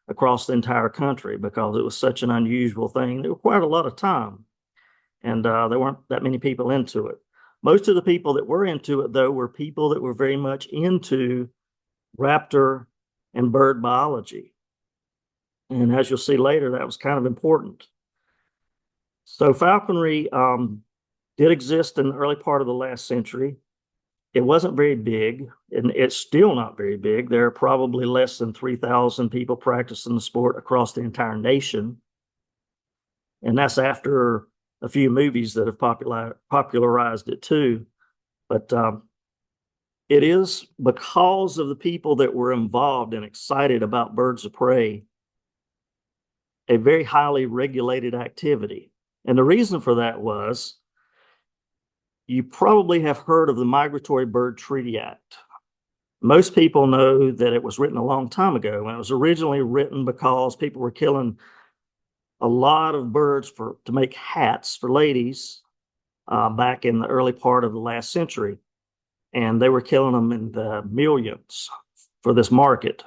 across the entire country because it was such an unusual thing. It required a lot of time, and there weren't that many people into it. Most of the people that were into it, though, were people that were very much into raptor and bird biology. And as you'll see later, that was kind of important. So falconry did exist in the early part of the last century. It wasn't very big, and it's still not very big. There are probably less than 3,000 people practicing the sport across the entire nation. And that's after a few movies that have popularized it too. But it is because of the people that were involved and excited about birds of prey, a very highly regulated activity. And the reason for that was, you probably have heard of the Migratory Bird Treaty Act. Most people know that it was written a long time ago, and it was originally written because people were killing a lot of birds to make hats for ladies back in the early part of the last century. And they were killing them in the millions for this market.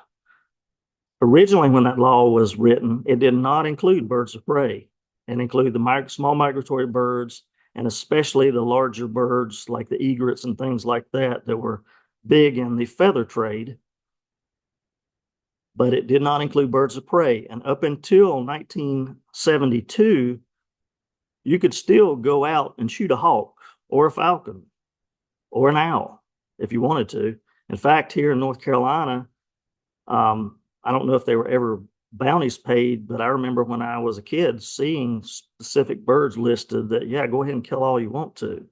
Originally, when that law was written, it did not include birds of prey. It included the small migratory birds, and especially the larger birds like the egrets and things like that were big in the feather trade. But it did not include birds of prey. And up until 1972, you could still go out and shoot a hawk or a falcon or an owl if you wanted to. In fact, here in North Carolina, I don't know if they were ever bounties paid, but I remember when I was a kid seeing specific birds listed that, yeah, go ahead and kill all you want to.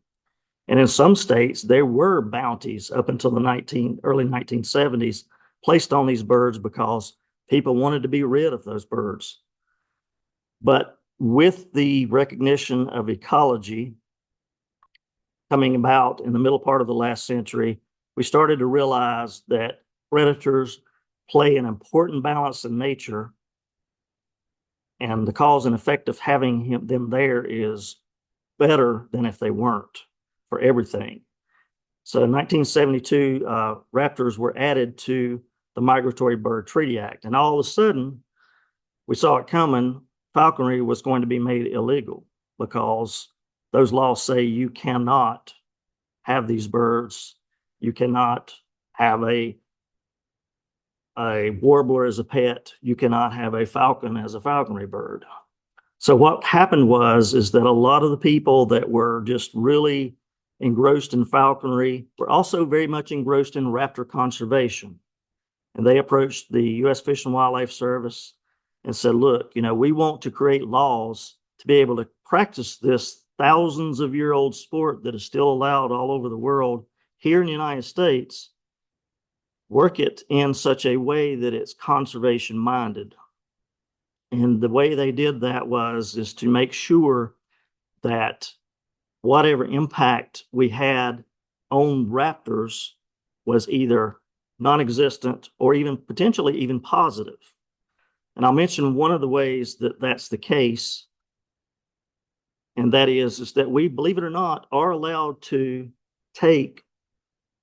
And in some states, there were bounties up until the early 1970s placed on these birds because people wanted to be rid of those birds. But with the recognition of ecology coming about in the middle part of the last century, we started to realize that predators play an important balance in nature, and the cause and effect of having them there is better than if they weren't for everything. So in 1972, raptors were added to the Migratory Bird Treaty Act, and all of a sudden, we saw it coming. Falconry was going to be made illegal because those laws say you cannot have these birds. You cannot have a warbler as a pet. You cannot have a falcon as a falconry bird. So what happened is that a lot of the people that were just really engrossed in falconry were also very much engrossed in raptor conservation. And they approached the U.S. Fish and Wildlife Service and said, look, we want to create laws to be able to practice this thousands of year old sport that is still allowed all over the world here in the United States, work it in such a way that it's conservation minded. And the way they did that is to make sure that whatever impact we had on raptors was either non-existent or even potentially even positive. And I'll mention one of the ways that that's the case, and that is that we, believe it or not, are allowed to take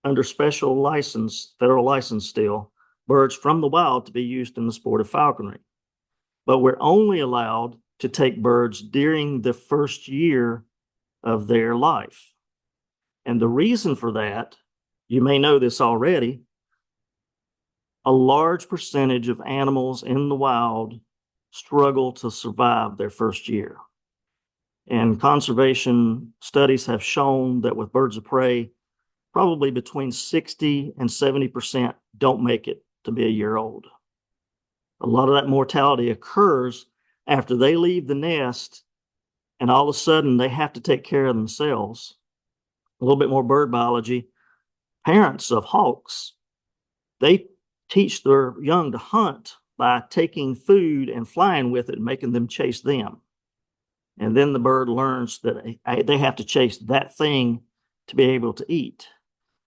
under special license, federal license still, birds from the wild to be used in the sport of falconry. But we're only allowed to take birds during the first year of their life. And the reason for that, you may know this already, a large percentage of animals in the wild struggle to survive their first year. And conservation studies have shown that with birds of prey, probably between 60 and 70% don't make it to be a year old. A lot of that mortality occurs after they leave the nest and all of a sudden they have to take care of themselves. A little bit more bird biology. Parents of hawks, they teach their young to hunt by taking food and flying with it and making them chase them. And then the bird learns that they have to chase that thing to be able to eat.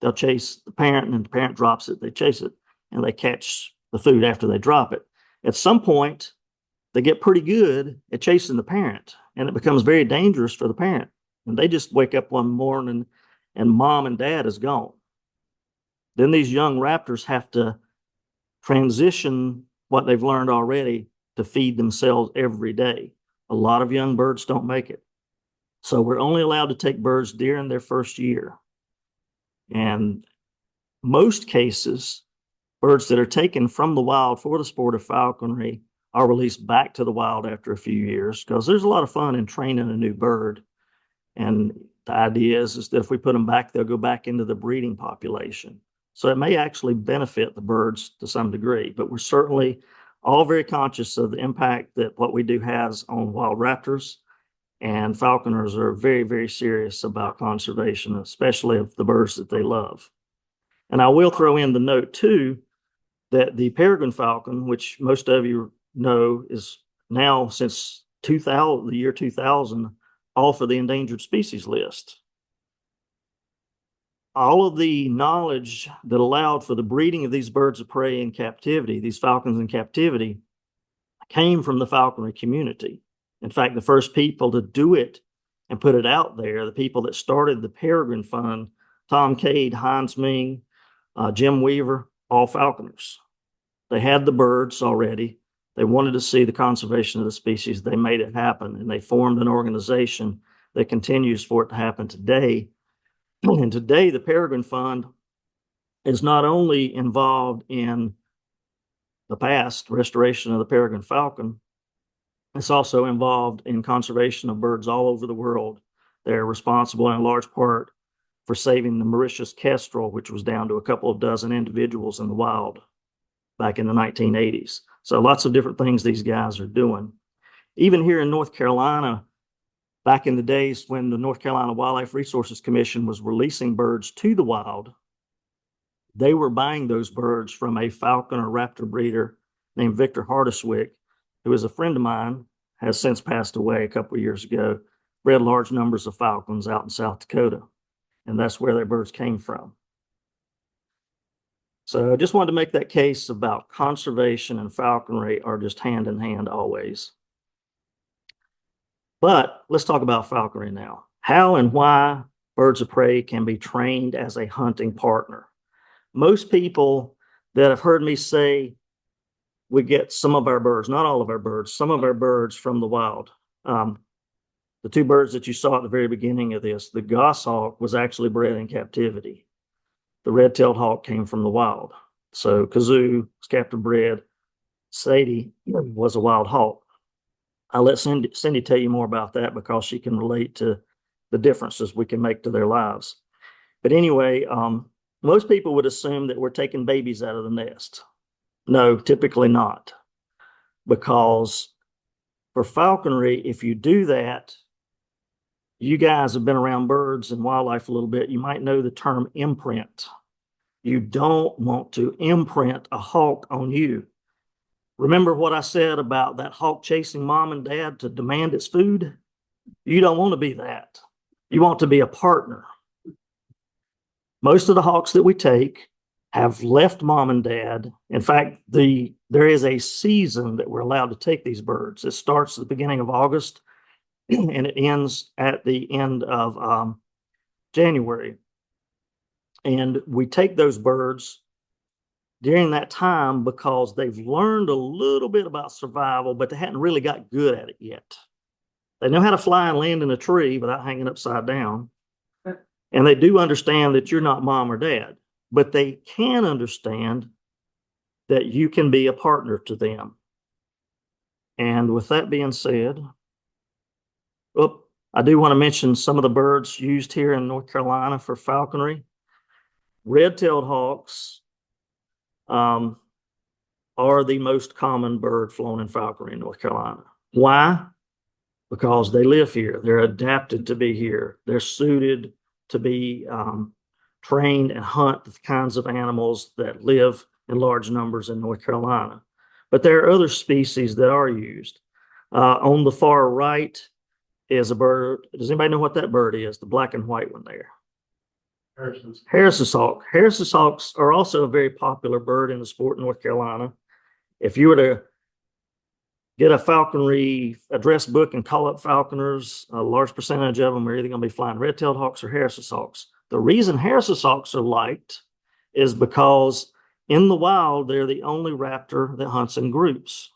They'll chase the parent, and then the parent drops it, they chase it, and they catch the food after they drop it. At some point, they get pretty good at chasing the parent, and it becomes very dangerous for the parent. And they just wake up one morning and mom and dad is gone. Then these young raptors have to transition what they've learned already to feed themselves every day. A lot of young birds don't make it. So we're only allowed to take birds during their first year. And most cases, birds that are taken from the wild for the sport of falconry are released back to the wild after a few years, because there's a lot of fun in training a new bird. And the idea is that if we put them back, they'll go back into the breeding population. So it may actually benefit the birds to some degree, but we're certainly all very conscious of the impact that what we do has on wild raptors, and falconers are very, very serious about conservation, especially of the birds that they love. And I will throw in the note too, that the peregrine falcon, which most of you know is now since the year 2000, off of the endangered species list. All of the knowledge that allowed for the breeding of these birds of prey in captivity, these falcons in captivity, came from the falconry community. In fact, the first people to do it and put it out there, the people that started the Peregrine Fund, Tom Cade, Heinz Ming, Jim Weaver, all falconers. They had the birds already. They wanted to see the conservation of the species. They made it happen, and they formed an organization that continues for it to happen today. And today, the Peregrine Fund is not only involved in the past restoration of the peregrine falcon, it's also involved in conservation of birds all over the world. They're responsible in large part for saving the Mauritius kestrel, which was down to a couple of dozen individuals in the wild back in the 1980s. So lots of different things these guys are doing. Even here in North Carolina, back in the days when the North Carolina Wildlife Resources Commission was releasing birds to the wild, they were buying those birds from a Falconer raptor breeder named Victor Hardiswick, who is a friend of mine, has since passed away a couple of years ago, bred large numbers of falcons out in South Dakota. And that's where their birds came from. So I just wanted to make that case about conservation and falconry are just hand in hand always. But let's talk about falconry now. How and why birds of prey can be trained as a hunting partner. Most people that have heard me say we get some of our birds, not all of our birds, some of our birds from the wild. The two birds that you saw at the very beginning of this, the goshawk was actually bred in captivity. The red-tailed hawk came from the wild. So Kazoo was captive bred. Sadie was a wild hawk. I'll let Cindy tell you more about that because she can relate to the differences we can make to their lives. But anyway, most people would assume that we're taking babies out of the nest. No, typically not. Because for falconry, if you do that, you guys have been around birds and wildlife a little bit. You might know the term imprint. You don't want to imprint a hawk on you. Remember what I said about that hawk chasing mom and dad to demand its food? You don't want to be that. You want to be a partner. Most of the hawks that we take have left mom and dad. In fact, there is a season that we're allowed to take these birds. It starts at the beginning of August and it ends at the end of January. And we take those birds during that time because they've learned a little bit about survival, but they hadn't really got good at it yet. They know how to fly and land in a tree without hanging upside down. And they do understand that you're not mom or dad, but they can understand that you can be a partner to them. And with that being said, I do want to mention some of the birds used here in North Carolina for falconry. Red-tailed hawks are the most common bird flown in falconry in North Carolina. Why? Because they live here. They're adapted to be here. They're suited to be trained and hunt the kinds of animals that live in large numbers in North Carolina. But there are other species that are used. On the far right is a bird. Does anybody know what that bird is? The black and white one there. Harris's hawk. Harris's hawks are also a very popular bird in the sport in North Carolina. If you were to get a falconry address book and call up falconers, a large percentage of them are either going to be flying red-tailed hawks or Harris's hawks. The reason Harris's hawks are liked is because in the wild, they're the only raptor that hunts in groups.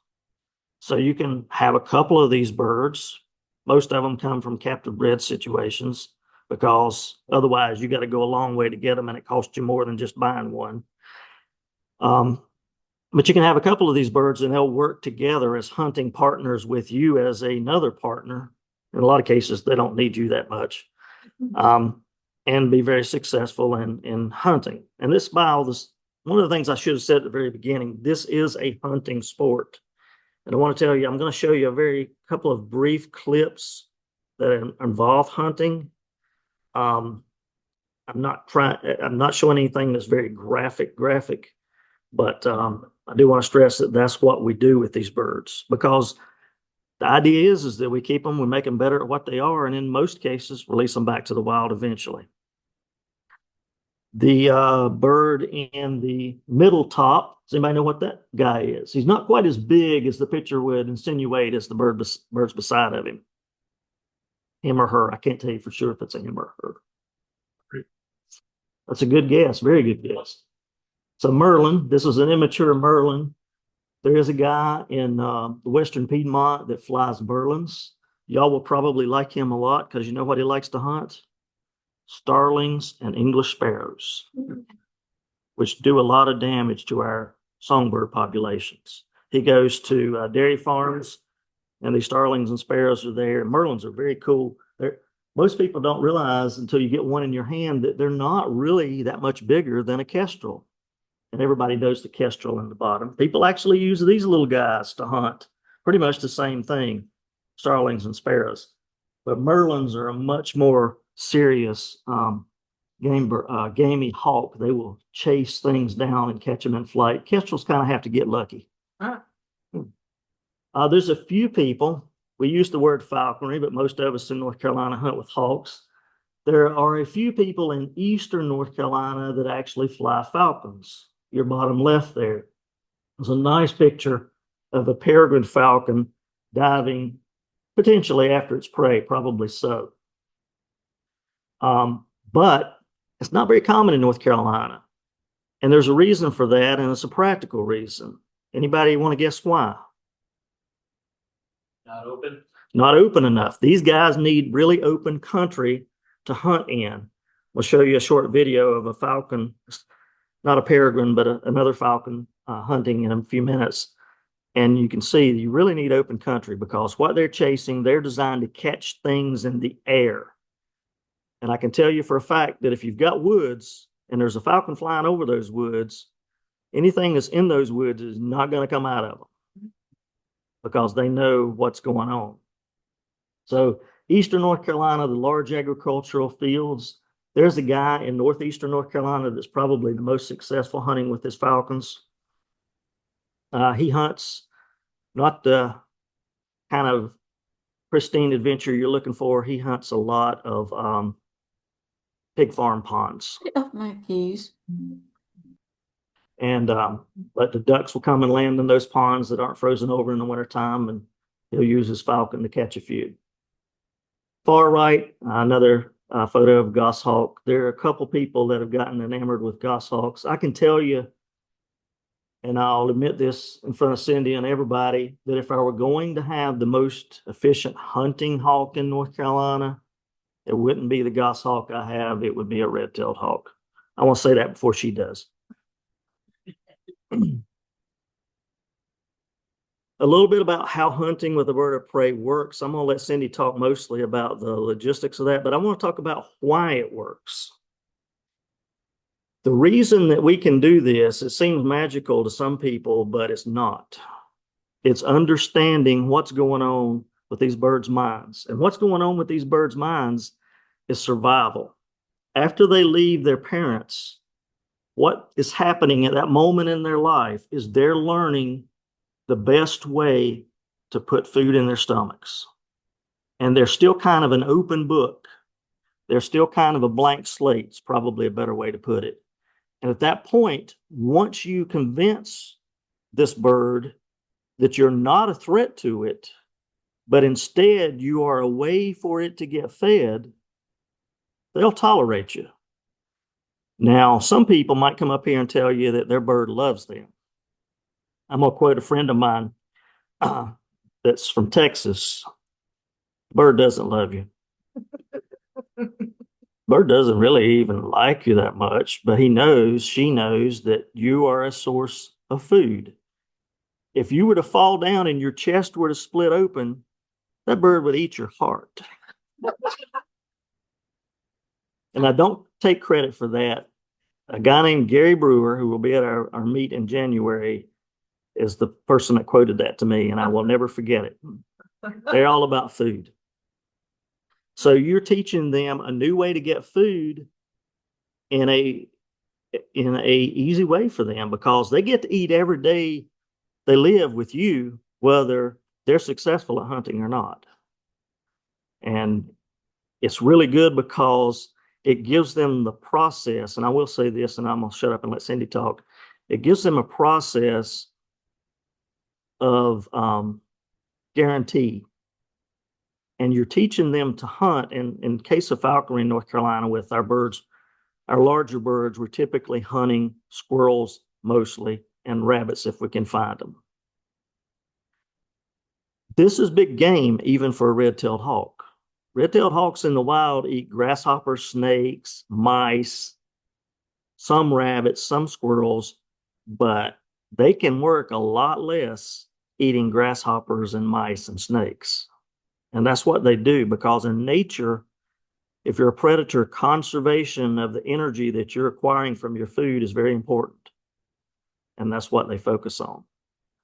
So you can have a couple of these birds. Most of them come from captive bred situations because otherwise you got to go a long way to get them and it costs you more than just buying one. But you can have a couple of these birds and they'll work together as hunting partners with you as another partner. In a lot of cases, they don't need you that much, and be very successful in hunting. And this one of the things I should have said at the very beginning, this is a hunting sport. And I want to tell you, I'm going to show you a couple of brief clips that involve hunting. I'm not showing anything that's very graphic, but I do want to stress that that's what we do with these birds, because the idea is that we keep them, we make them better at what they are, and in most cases, release them back to the wild eventually. The bird in the middle top, does anybody know what that guy is? He's not quite as big as the picture would insinuate as the birds beside of him. Him or her. I can't tell you for sure if it's a him or her. That's a good guess. Very good guess. So Merlin, this is an immature Merlin. There is a guy in the Western Piedmont that flies Merlins. Y'all will probably like him a lot because you know what he likes to hunt? Starlings and English sparrows, which do a lot of damage to our songbird populations. He goes to dairy farms and these starlings and sparrows are there. Merlins are very cool. Most people don't realize until you get one in your hand that they're not really that much bigger than a kestrel. and everybody knows the kestrel in the bottom. People actually use these little guys to hunt, pretty much the same thing, starlings and sparrows. But merlins are a much more serious gamey hawk. They will chase things down and catch them in flight. Kestrels kind of have to get lucky. There's a few people, we use the word falconry, but most of us in North Carolina hunt with hawks. There are a few people in eastern North Carolina that actually fly falcons. Your bottom left there is a nice picture of a peregrine falcon diving potentially after its prey, probably so. But it's not very common in North Carolina. And there's a reason for that, and it's a practical reason. Anybody want to guess why? Not open. Not open enough. These guys need really open country to hunt in. We'll show you a short video of a falcon, not a peregrine, but another falcon hunting in a few minutes. And you can see you really need open country because what they're chasing, they're designed to catch things in the air. And I can tell you for a fact that if you've got woods and there's a falcon flying over those woods, anything that's in those woods is not going to come out of them because they know what's going on. So eastern North Carolina, the large agricultural fields, there's a guy in northeastern North Carolina that's probably the most successful hunting with his falcons. He hunts not the kind of pristine adventure you're looking for. He hunts a lot of pig farm ponds. Off my keys. And but the ducks will come and land in those ponds that aren't frozen over in the wintertime, and he'll use his falcon to catch a few. Far right, another photo of goshawk. There are a couple people that have gotten enamored with goshawks. I can tell you, and I'll admit this in front of Cindy and everybody, that if I were going to have the most efficient hunting hawk in North Carolina, it wouldn't be the goshawk I have, it would be a red-tailed hawk. I want to say that before she does. A little bit about how hunting with a bird of prey works. I'm going to let Cindy talk mostly about the logistics of that, but I want to talk about why it works. The reason that we can do this, it seems magical to some people, but it's not. It's understanding what's going on with these birds' minds. And what's going on with these birds' minds is survival. After they leave their parents, what is happening at that moment in their life is they're learning the best way to put food in their stomachs. And they're still kind of an open book. They're still kind of a blank slate, is probably a better way to put it. And at that point, once you convince this bird that you're not a threat to it, but instead you are a way for it to get fed, they'll tolerate you. Now, some people might come up here and tell you that their bird loves them. I'm going to quote a friend of mine that's from Texas. Bird doesn't love you. Bird doesn't really even like you that much, but she knows that you are a source of food. If you were to fall down and your chest were to split open, that bird would eat your heart. And I don't take credit for that. A guy named Gary Brewer, who will be at our meet in January, is the person that quoted that to me, and I will never forget it. They're all about food. So you're teaching them a new way to get food in a easy way for them, because they get to eat every day they live with you, whether they're successful at hunting or not. And it's really good because it gives them the process. And I will say this, and I'm going to shut up and let Cindy talk. It gives them a process of guarantee. And you're teaching them to hunt. And in case of falconry in North Carolina, with our birds, our larger birds, we're typically hunting squirrels mostly, and rabbits if we can find them. This is big game even for a red-tailed hawk. Red-tailed hawks in the wild eat grasshoppers, snakes, mice, some rabbits, some squirrels, but they can work a lot less eating grasshoppers and mice and snakes. And that's what they do, because in nature, if you're a predator, conservation of the energy that you're acquiring from your food is very important. and that's what they focus on.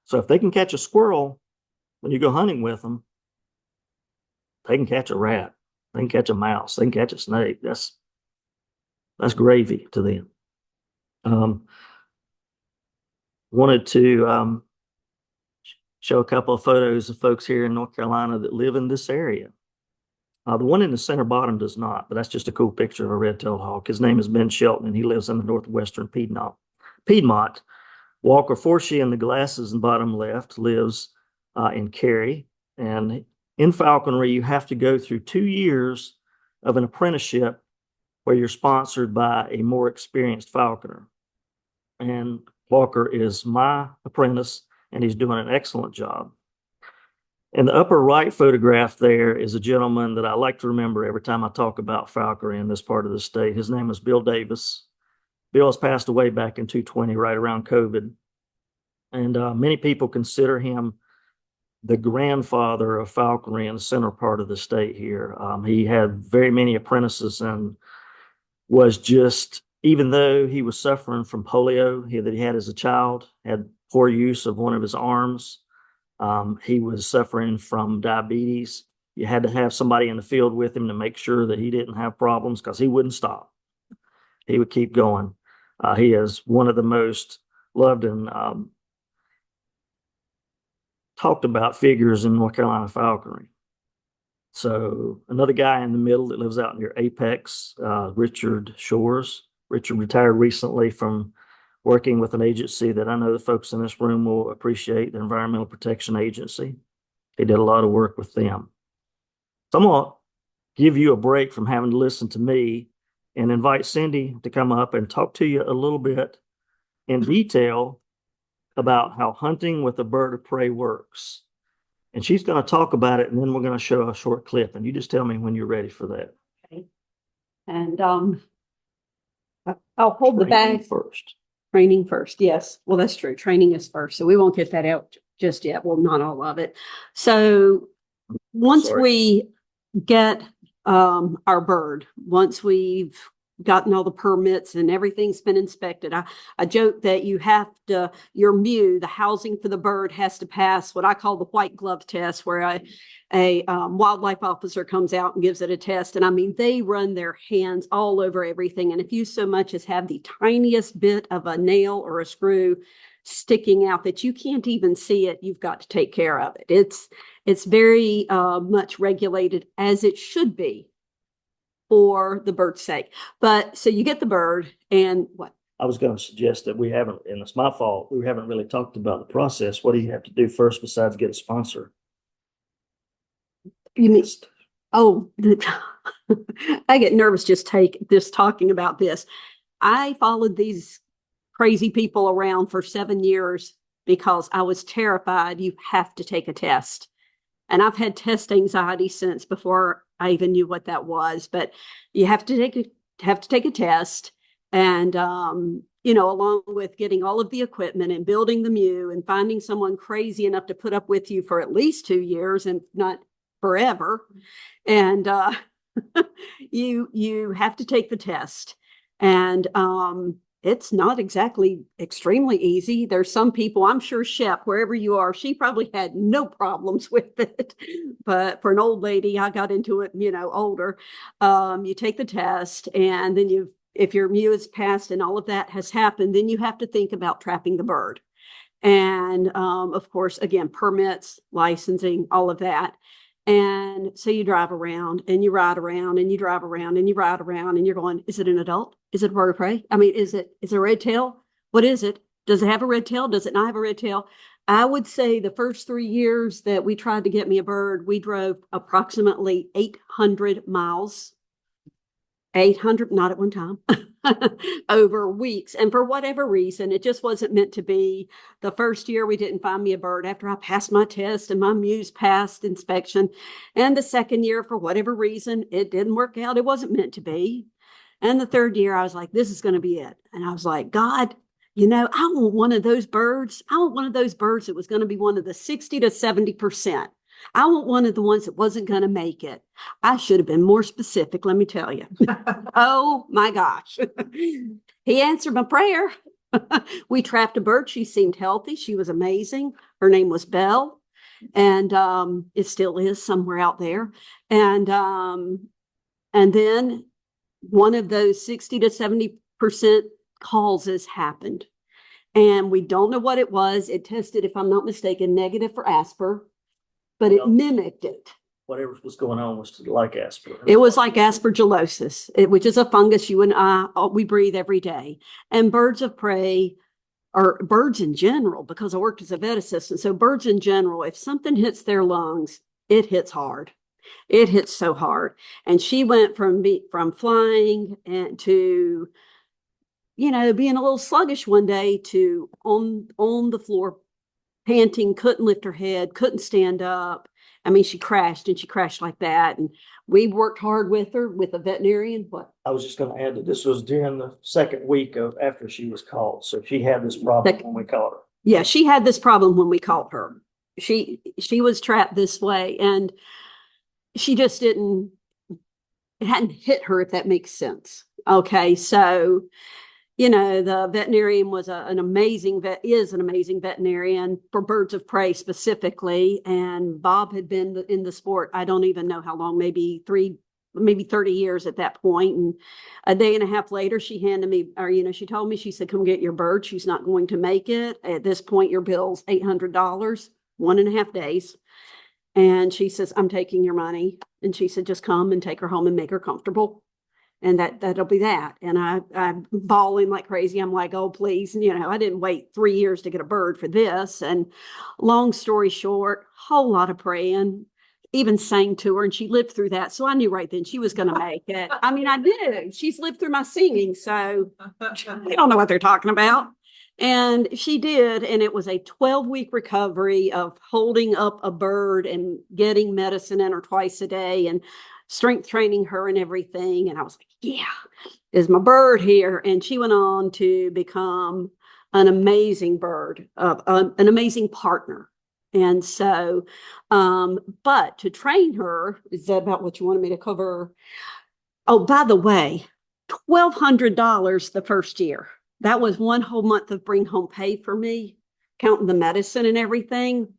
So if they can catch a squirrel when you go hunting with them, they can catch a rat, they can catch a mouse, they can catch a snake. That's gravy to them. Wanted to show a couple of photos of folks here in North Carolina that live in this area. The one in the center bottom does not, but that's just a cool picture of a red-tailed hawk. His name is Ben Shelton, and he lives in the northwestern Piedmont. Walker Forshee in the glasses in bottom left lives in Cary. And in falconry, you have to go through 2 years of an apprenticeship where you're sponsored by a more experienced falconer. And Walker is my apprentice, and he's doing an excellent job. In the upper right photograph there is a gentleman that I like to remember every time I talk about falconry in this part of the state. His name is Bill Davis. Bill has passed away back in 2020, right around COVID. And many people consider him the grandfather of falconry in the center part of the state here. He had very many apprentices and was just, even though he was suffering from polio that he had as a child, had poor use of one of his arms, he was suffering from diabetes. You had to have somebody in the field with him to make sure that he didn't have problems, because he wouldn't stop. He would keep going. He is one of the most loved and talked about figures in North Carolina falconry. So another guy in the middle that lives out near Apex, Richard Shores. Richard retired recently from working with an agency that I know the folks in this room will appreciate, the Environmental Protection Agency. He did a lot of work with them. So I'm going to give you a break from having to listen to me and invite Cindy to come up and talk to you a little bit in detail about how hunting with a bird of prey works. And she's going to talk about it, and then we're going to show a short clip, and you just tell me when you're ready for that. Okay. And I'll hold the bag first. Training first, yes. Well, that's true. Training is first, so we won't get that out just yet. Well, not all of it. So once we get our bird, once we've gotten all the permits and everything's been inspected, I joke that you have to, your mew, the housing for the bird has to pass what I call the white glove test, where a wildlife officer comes out and gives it a test. And I mean, they run their hands all over everything. And if you so much as have the tiniest bit of a nail or a screw sticking out that you can't even see it, you've got to take care of it. It's very much regulated, as it should be, for the bird's sake. But so you get the bird, and what? I was going to suggest that we haven't, and it's my fault, we haven't really talked about the process. What do you have to do first besides get a sponsor? You mean, oh, I get nervous just talking about this. I followed these crazy people around for 7 years because I was terrified. You have to take a test. And I've had test anxiety since before I even knew what that was. But you have to take a test, and along with getting all of the equipment and building the mew and finding someone crazy enough to put up with you for at least 2 years and not forever. And you have to take the test, and it's not exactly extremely easy. There's some people, I'm sure Shep, wherever you are, she probably had no problems with it. But for an old lady, I got into it, older. You take the test, and then if your mew is passed and all of that has happened, then you have to think about trapping the bird. And of course, again, permits, licensing, all of that. And so you drive around and you ride around and you drive around and you ride around and you're going, is it an adult? Is it a bird of prey? I mean, is it a red tail? What is it? Does it have a red tail? Does it not have a red tail? I would say the first 3 years that we tried to get me a bird, we drove approximately 800 miles. 800, not at one time, over weeks. And for whatever reason, it just wasn't meant to be. The first year, we didn't find me a bird after I passed my test and my mews passed inspection. And the second year, for whatever reason, it didn't work out. It wasn't meant to be. And the third year, I was like, this is going to be it. And I was like, God, I want one of those birds. I want one of those birds that was going to be one of the 60 to 70%. I want one of the ones that wasn't going to make it. I should have been more specific, let me tell you. Oh my gosh. He answered my prayer. We trapped a bird. She seemed healthy. She was amazing. Her name was Belle. And it still is somewhere out there. And then one of those 60 to 70% causes happened. And we don't know what it was. It tested, if I'm not mistaken, negative for Asper, but it mimicked it. Whatever was going on was like Asper. It was like aspergillosis, which is a fungus you and I, we breathe every day. And birds of prey, or birds in general, because I worked as a vet assistant. So birds in general, if something hits their lungs, it hits hard. It hits so hard. And she went from flying and to, being a little sluggish one day to on the floor, panting, couldn't lift her head, couldn't stand up. I mean, she crashed like that. And we worked hard with her, with a veterinarian. But I was just going to add that this was during the second week of after she was caught. So she had this problem when we caught her. Yeah, she had this problem when we caught her. She was trapped this way, and she just it hadn't hit her, if that makes sense. Okay, so the veterinarian was an amazing veterinarian for birds of prey specifically. And Bob had been in the sport, I don't even know how long, maybe 30 years at that point. And a day and a half later, she handed me, she told me, she said, come get your bird. She's not going to make it. At this point, your bill's $800, 1.5 days. And she says, I'm taking your money. And she said, just come and take her home and make her comfortable. And that'll be that. And I'm bawling like crazy. I'm like, oh, please. And, I didn't wait 3 years to get a bird for this. And long story short, whole lot of praying, even sang to her, and she lived through that. So I knew right then she was going to make it. I mean, I knew. She's lived through my singing. So they don't know what they're talking about. And she did. And it was a 12-week recovery of holding up a bird and getting medicine in her twice a day and strength training her and everything. And I was like, yeah, is my bird here? And she went on to become an amazing bird, an amazing partner. And so, but to train her, is that about what you wanted me to cover? Oh, by the way, $1,200 the first year. That was one whole month of bring home pay for me, counting the medicine and everything.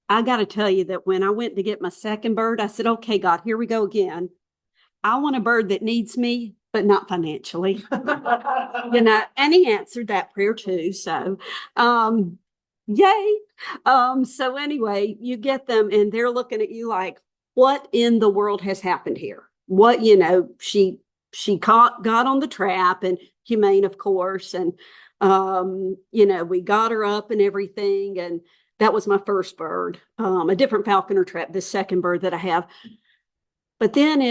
I got to tell you that when I went to get my second bird, I said, okay, God, here we go again. I want a bird that needs me, but not financially. And he answered that prayer too. So, yay. So anyway, you get them and they're looking at you like, what in the world has happened here? What, she got on the trap, and humane, of course. And, we got her up and everything. And that was my first bird, a different falconer trap, this second bird that I have. But then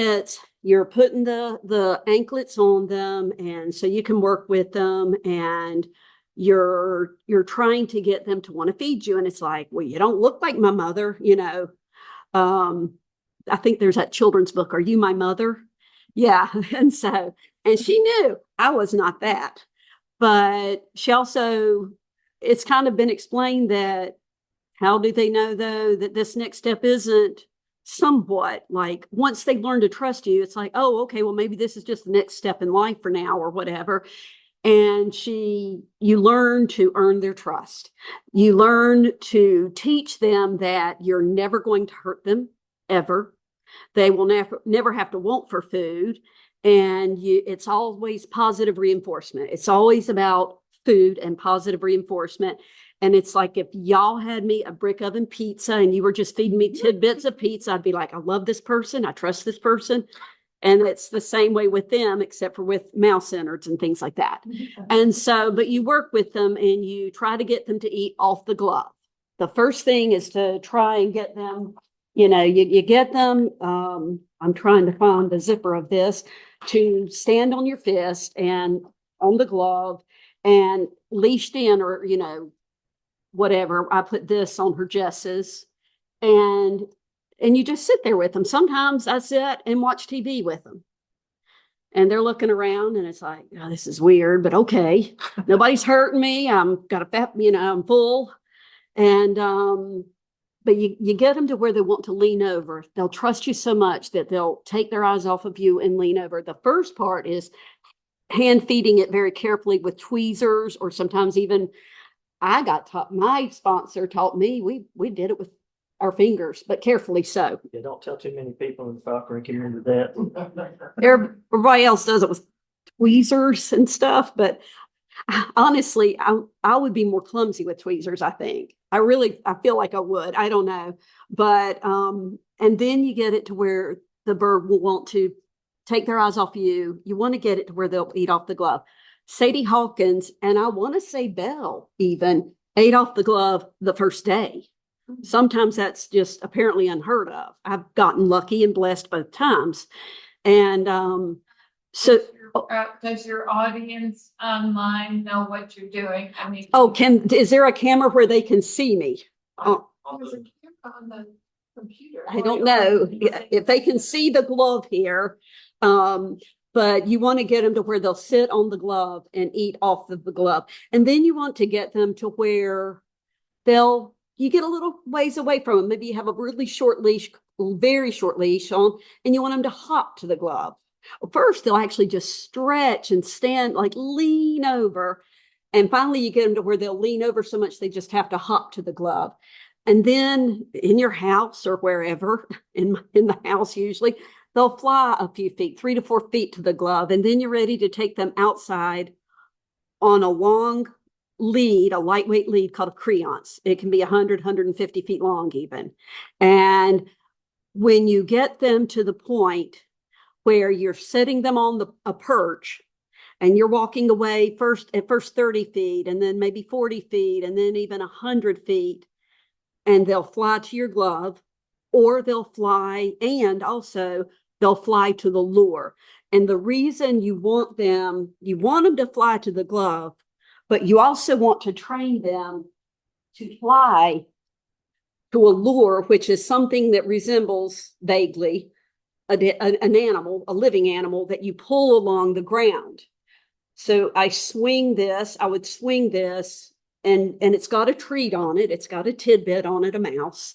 you're putting the anklets on them, and so you can work with them, and you're trying to get them to want to feed you. And it's like, well, you don't look like my mother, I think there's that children's book, Are You My Mother? Yeah. And she knew I was not that. But she also, it's kind of been explained that, how do they know, though, that this next step isn't somewhat like, once they learn to trust you, it's like, oh, okay, well, maybe this is just the next step in life for now or whatever. And you learn to earn their trust. You learn to teach them that you're never going to hurt them, ever. They will never have to want for food. And it's always positive reinforcement. It's always about food and positive reinforcement. And it's like, if y'all had me a brick oven pizza and you were just feeding me tidbits of pizza, I'd be like, I love this person. I trust this person. And it's the same way with them, except for with mouse innards and things like that. And so, but you work with them and you try to get them to eat off the glove. The first thing is to try and get them, you get them, I'm trying to find the zipper of this, to stand on your fist and on the glove and leashed in, or, whatever. I put this on her Jess's, and you just sit there with them. Sometimes I sit and watch TV with them, and they're looking around, and it's like, oh, this is weird, but okay. Nobody's hurting me. I'm full. And, but you get them to where they want to lean over. They'll trust you so much that they'll take their eyes off of you and lean over. The first part is hand feeding it very carefully with tweezers, or sometimes even I got taught, my sponsor taught me, we did it with our fingers, but carefully so. Yeah, don't tell too many people in the Falconry community that. Everybody else does it with tweezers and stuff, but honestly, I would be more clumsy with tweezers, I think. I feel like I would. I don't know. But and then you get it to where the bird will want to take their eyes off you. You want to get it to where they'll eat off the glove. Sadie Hawkins, and I want to say Belle even, ate off the glove the first day. Sometimes that's just apparently unheard of. I've gotten lucky and blessed both times. And so Does your audience online know what you're doing? I mean. oh, is there a camera where they can see me? Oh, There's a camera on the computer. I don't know if they can see the glove here. But you want to get them to where they'll sit on the glove and eat off of the glove. And then you want to get them to where you get a little ways away from them. Maybe you have a really short leash, very short leash on, and you want them to hop to the glove. First, they'll actually just stretch and stand, like lean over. And finally, you get them to where they'll lean over so much they just have to hop to the glove. And then in your house or wherever, in the house usually, they'll fly a few feet, 3 to 4 feet to the glove. And then you're ready to take them outside on a long lead, a lightweight lead called a creance. It can be 100, 150 feet long even. And when you get them to the point where you're setting them on a perch and you're walking away at first 30 feet and then maybe 40 feet and then even 100 feet, and they'll fly to your glove, or they'll fly to the lure. And the reason you want them to fly to the glove, but you also want to train them to fly to a lure, which is something that resembles vaguely an animal, a living animal that you pull along the ground. So I would swing this, and it's got a treat on it. It's got a tidbit on it, a mouse.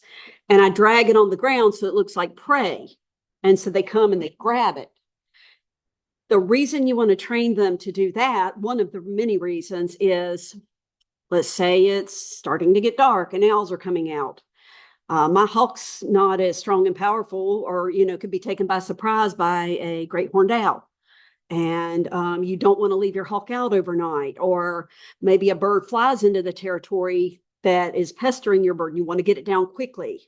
And I drag it on the ground so it looks like prey. And so they come and they grab it. The reason you want to train them to do that, one of the many reasons, is, let's say it's starting to get dark and owls are coming out. My hawk's not as strong and powerful, or, could be taken by surprise by a great horned owl. And you don't want to leave your hawk out overnight, or maybe a bird flies into the territory that is pestering your bird and you want to get it down quickly.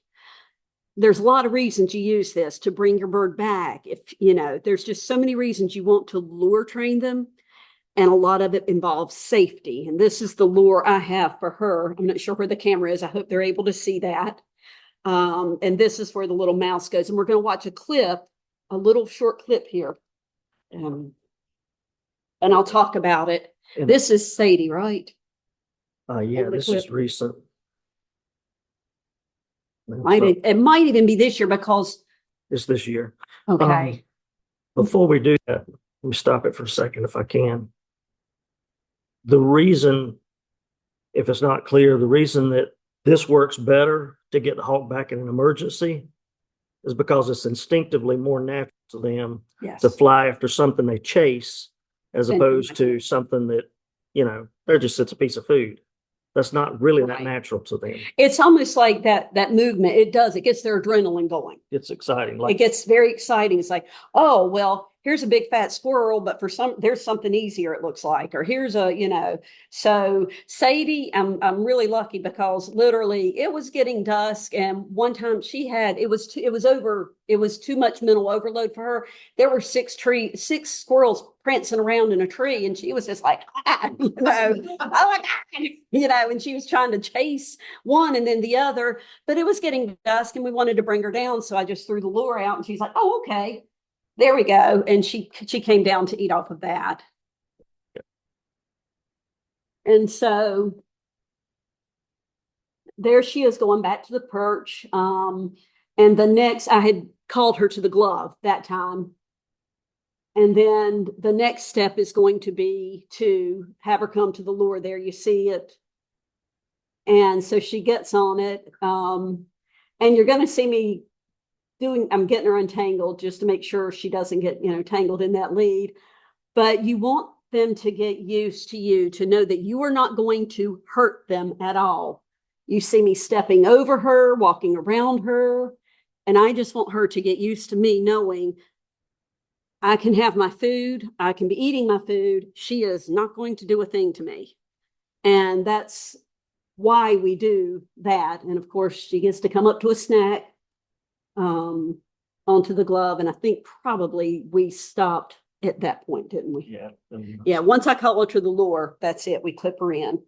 There's a lot of reasons you use this to bring your bird back. There's just so many reasons you want to lure train them. And a lot of it involves safety. And this is the lure I have for her. I'm not sure where the camera is. I hope they're able to see that. And this is where the little mouse goes. And we're going to watch a little short clip here. And I'll talk about it. This is Sadie, right? Yeah, this is recent. It might even be this year because it's this year. Okay. Before we do that, let me stop it for a second if I can. The reason, if it's not clear, the reason that this works better to get the hawk back in an emergency is because it's instinctively more natural to them to fly after something they chase, as opposed to something that, they're just, it's a piece of food. That's not really that natural to them. It's almost like that movement. It gets their adrenaline going. It's exciting. It gets very exciting. It's like, oh, well, here's a big fat squirrel, but there's something easier, it looks like, or here's so Sadie, I'm really lucky because literally it was getting dusk. And one time it was too much mental overload for her. There were 6 squirrels prancing around in a tree. And she was just like, oh my God, and she was trying to chase one and then the other, but it was getting dusk and we wanted to bring her down. So I just threw the lure out and she's like, oh, okay. There we go. And she came down to eat off of that. And so there she is going back to the perch. And I had called her to the glove that time. And then the next step is going to be to have her come to the lure. There you see it. And so she gets on it. And you're going to see me I'm getting her untangled just to make sure she doesn't get, tangled in that lead. But you want them to get used to you, to know that you are not going to hurt them at all. You see me stepping over her, walking around her, and I just want her to get used to me knowing I can have my food, I can be eating my food. She is not going to do a thing to me. And that's why we do that. And of course, she gets to come up to a snack onto the glove. And I think probably we stopped at that point, didn't we? Yeah. Yeah. Once I call her to the lure, that's it. We clip her in.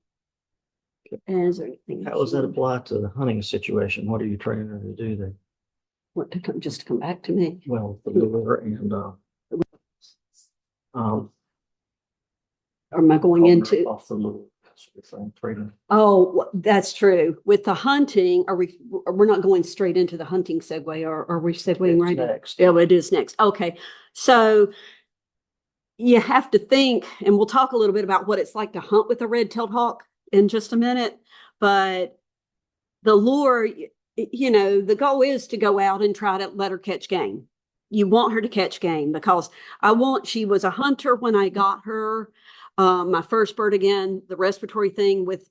And is there anything How does that apply to the hunting situation? What are you training her to do there? What, to come, just to come back to me? Well, the lure and Or am I going into? off the lure. Training. Oh, that's true. With the hunting, we're not going straight into the hunting segue, or are we segueing right next? Yeah, it is next. Okay. So you have to think, and we'll talk a little bit about what it's like to hunt with a red-tailed hawk in just a minute, but the lure, you know, the goal is to go out and try to let her catch game. You want her to catch game because she was a hunter when I got her. My first bird, again, the respiratory thing with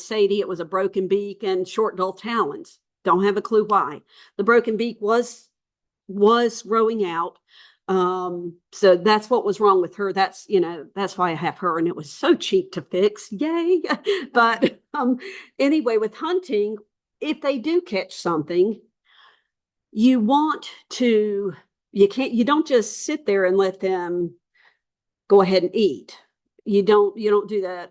Sadie, it was a broken beak and short, dull talons. Don't have a clue why. The broken beak was growing out. So that's what was wrong with her. That's why I have her, and it was so cheap to fix. Yay. But anyway, with hunting, if they do catch something, you don't just sit there and let them go ahead and eat. You don't do that.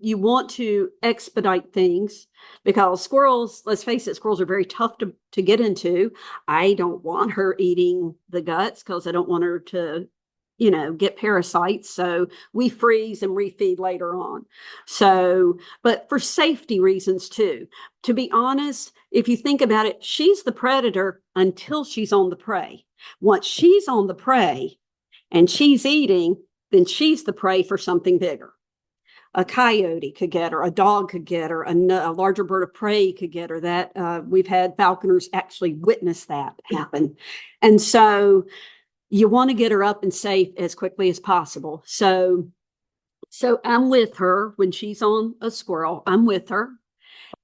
You want to expedite things because squirrels, let's face it, squirrels are very tough to get into. I don't want her eating the guts because I don't want her to, get parasites. So we freeze and refeed later on. So, but for safety reasons too, to be honest, if you think about it, she's the predator until she's on the prey. Once she's on the prey and she's eating, then she's the prey for something bigger. A coyote could get her, a dog could get her, a larger bird of prey could get her. That we've had falconers actually witness that happen. And so you want to get her up and safe as quickly as possible. So I'm with her when she's on a squirrel. I'm with her.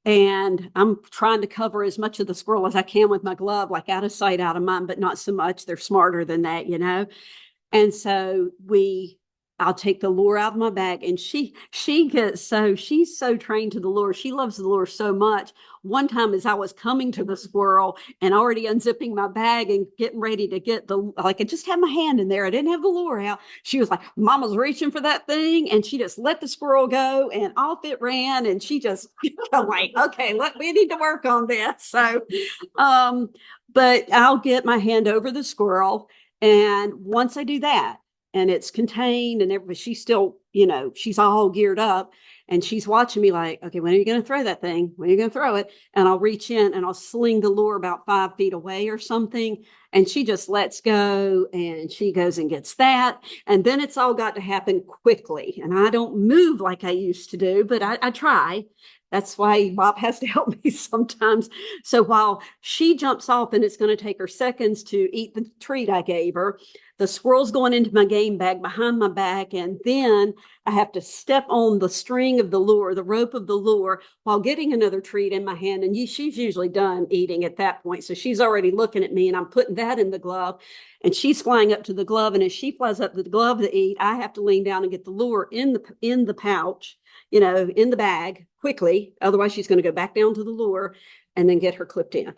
And I'm trying to cover as much of the squirrel as I can with my glove, like out of sight, out of mind, but not so much. They're smarter than that, And so I'll take the lure out of my bag, and she's so trained to the lure. She loves the lure so much. One time as I was coming to the squirrel and already unzipping my bag and getting ready to get I just had my hand in there. I didn't have the lure out. She was like, Mama's reaching for that thing. And she just let the squirrel go and off it ran. And she just, I'm like, okay, we need to work on this. So, but I'll get my hand over the squirrel. And once I do that, and it's contained and everybody, she's still, she's all geared up and she's watching me like, okay, when are you going to throw that thing? When are you going to throw it? And I'll reach in and I'll sling the lure about 5 feet away or something. And she just lets go and she goes and gets that. And then it's all got to happen quickly. And I don't move like I used to do, but I try. That's why Bob has to help me sometimes. So while she jumps off and it's going to take her seconds to eat the treat I gave her, the squirrel's going into my game bag behind my back. And then I have to step on the string of the lure, the rope of the lure, while getting another treat in my hand. And she's usually done eating at that point. So she's already looking at me and I'm putting that in the glove and she's flying up to the glove. And as she flies up to the glove to eat, I have to lean down and get the lure in the pouch, in the bag quickly. Otherwise she's going to go back down to the lure and then get her clipped in.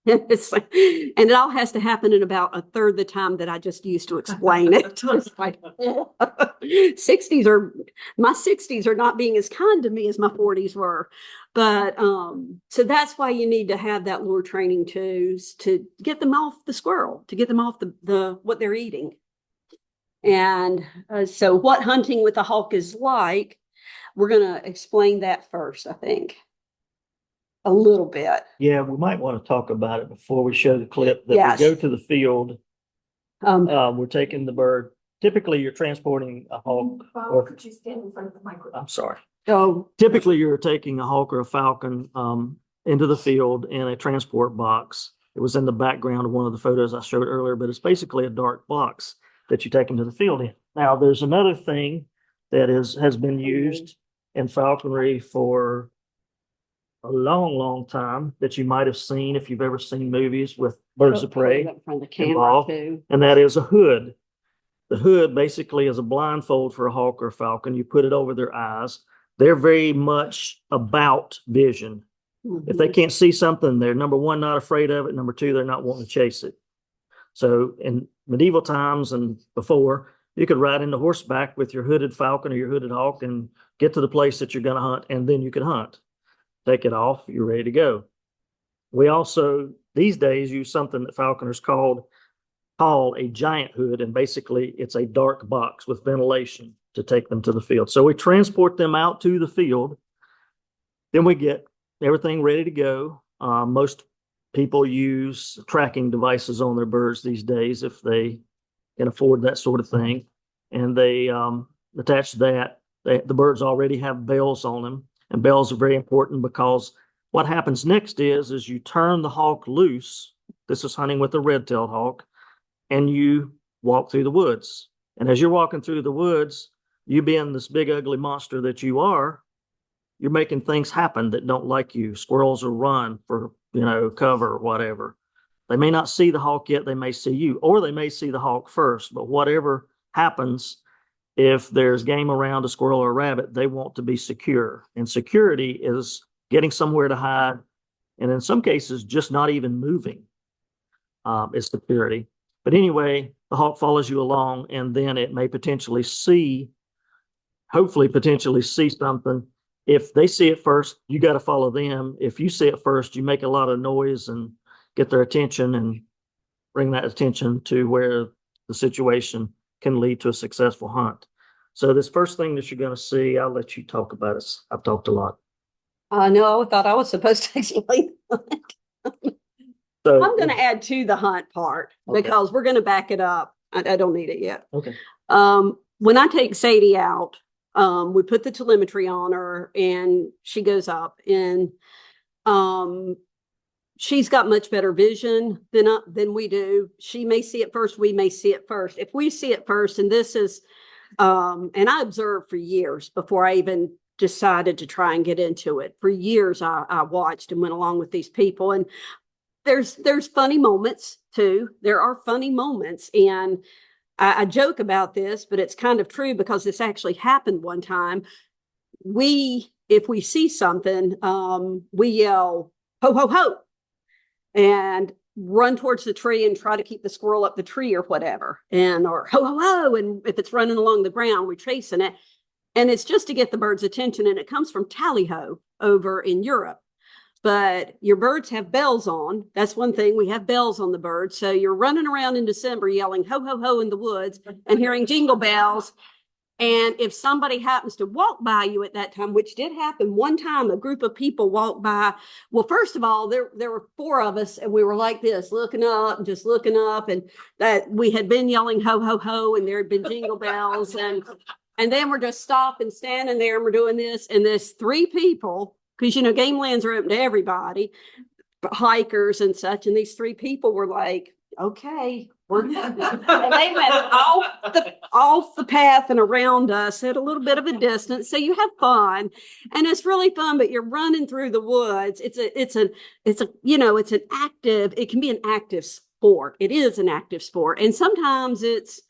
And it all has to happen in about a third the time that I just used to explain it. It's like my 60s are not being as kind to me as my 40s were. But so that's why you need to have that lure training too, to get them off the squirrel, to get them off the what they're eating. And so what hunting with a hawk is like, we're going to explain that first, I think. A little bit. Yeah, we might want to talk about it before we show the clip that Yes. we go to the field. We're taking the bird. Typically, you're transporting a hawk. Or, could you stand in front of the microphone? I'm sorry. Oh, Typically, you're taking a hawk or a falcon into the field in a transport box. It was in the background of one of the photos I showed earlier, but it's basically a dark box. that you take them to the field in. Now, there's another thing that has been used in falconry for a long, long time that you might have seen if you've ever seen movies with birds of prey involved, and that is a hood. The hood basically is a blindfold for a hawk or a falcon. You put it over their eyes. They're very much about vision. If they can't see something, they're number one, not afraid of it. Number two, they're not wanting to chase it. So in medieval times and before, you could ride into horseback with your hooded falcon or your hooded hawk and get to the place that you're going to hunt, and then you could hunt. Take it off, you're ready to go. We also, these days, use something that falconers call a giant hood, and basically it's a dark box with ventilation to take them to the field. So we transport them out to the field, then we get everything ready to go. Most people use tracking devices on their birds these days if they can afford that sort of thing, and they attach that. The birds already have bells on them, and bells are very important because what happens next is you turn the hawk loose. This is hunting with a red-tailed hawk, and you walk through the woods. And as you're walking through the woods, you being this big ugly monster that you are, you're making things happen that don't like you. Squirrels will run for, cover or whatever. They may not see the hawk yet, they may see you, or they may see the hawk first. But whatever happens, if there's game around, a squirrel or a rabbit, they want to be secure. And security is getting somewhere to hide, and in some cases, just not even moving is security. But anyway, the hawk follows you along, and then it may hopefully potentially see something. If they see it first, you got to follow them. If you see it first, you make a lot of noise and get their attention and bring that attention to where the situation can lead to a successful hunt. So this first thing that you're going to see, I'll let you talk about it. I've talked a lot. No, I thought I was supposed to explain that. So I'm going to add to the hunt part because we're going to back it up. I don't need it yet. Okay. When I take Sadie out, we put the telemetry on her and she goes up, and she's got much better vision than we do. She may see it first. We may see it first. If we see it first, and this is, and I observed for years before I even decided to try and get into it. For years, I watched and went along with these people, and there's funny moments too. There are funny moments, and I joke about this, but it's kind of true because this actually happened one time. If we see something, we yell, ho, ho, ho, and run towards the tree and try to keep the squirrel up the tree or whatever, or ho, ho, ho. And if it's running along the ground, we're chasing it. And it's just to get the bird's attention. And it comes from tally-ho over in Europe. But your birds have bells on. That's one thing. We have bells on the birds. So you're running around in December yelling ho, ho, ho in the woods and hearing jingle bells. And if somebody happens to walk by you at that time, which did happen one time, a group of people walked by. Well, first of all, there were 4 of us, and we were like this, looking up and just looking up, and that we had been yelling ho, ho, ho, and there had been jingle bells. And then we're just stopping, standing there, and we're doing this. And there's 3 people, because, game lands are open to everybody, hikers and such. And these 3 people were like, okay, we're good. And they went off the path and around us at a little bit of a distance. So you have fun, and it's really fun, but you're running through the woods. It's an active, it can be an active sport. It is an active sport. And sometimes it's,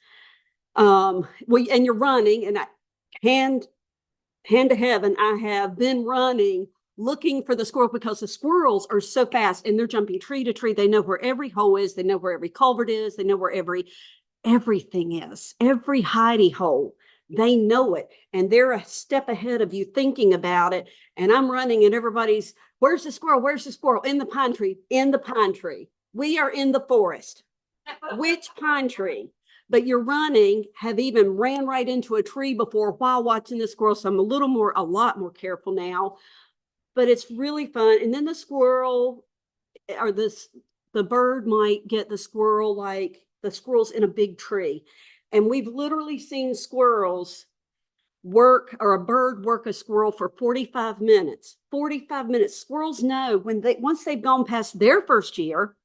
and you're running, and hand to heaven, I have been running looking for the squirrel because the squirrels are so fast and they're jumping tree to tree. They know where every hole is. They know where every culvert is. They know where everything is, every hidey hole. They know it. And they're a step ahead of you thinking about it. And I'm running, and everybody's, where's the squirrel? Where's the squirrel? In the pine tree, in the pine tree. We are in the forest. Which pine tree? But you're running, have even ran right into a tree before while watching the squirrel. So I'm a lot more careful now. But it's really fun. And then the squirrel, or the bird might get the squirrel, like the squirrel's in a big tree. And we've literally seen squirrels a bird work a squirrel for 45 minutes. 45 minutes. Squirrels know once they've gone past their first year,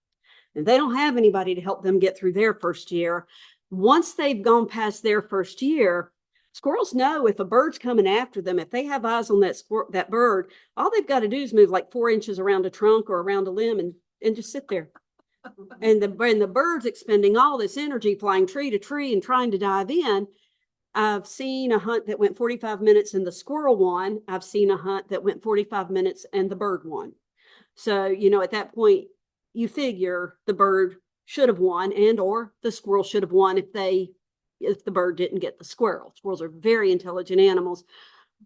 and they don't have anybody to help them get through their first year, Once they've gone past their first year, squirrels know if a bird's coming after them, if they have eyes on that bird, all they've got to do is move like 4 inches around a trunk or around a limb and just sit there. And the bird's expending all this energy flying tree to tree and trying to dive in. I've seen a hunt that went 45 minutes and the squirrel won. I've seen a hunt that went 45 minutes and the bird won. So, you know, at that point, you figure the bird should have won and or the squirrel should have won if the bird didn't get the squirrel. Squirrels are very intelligent animals.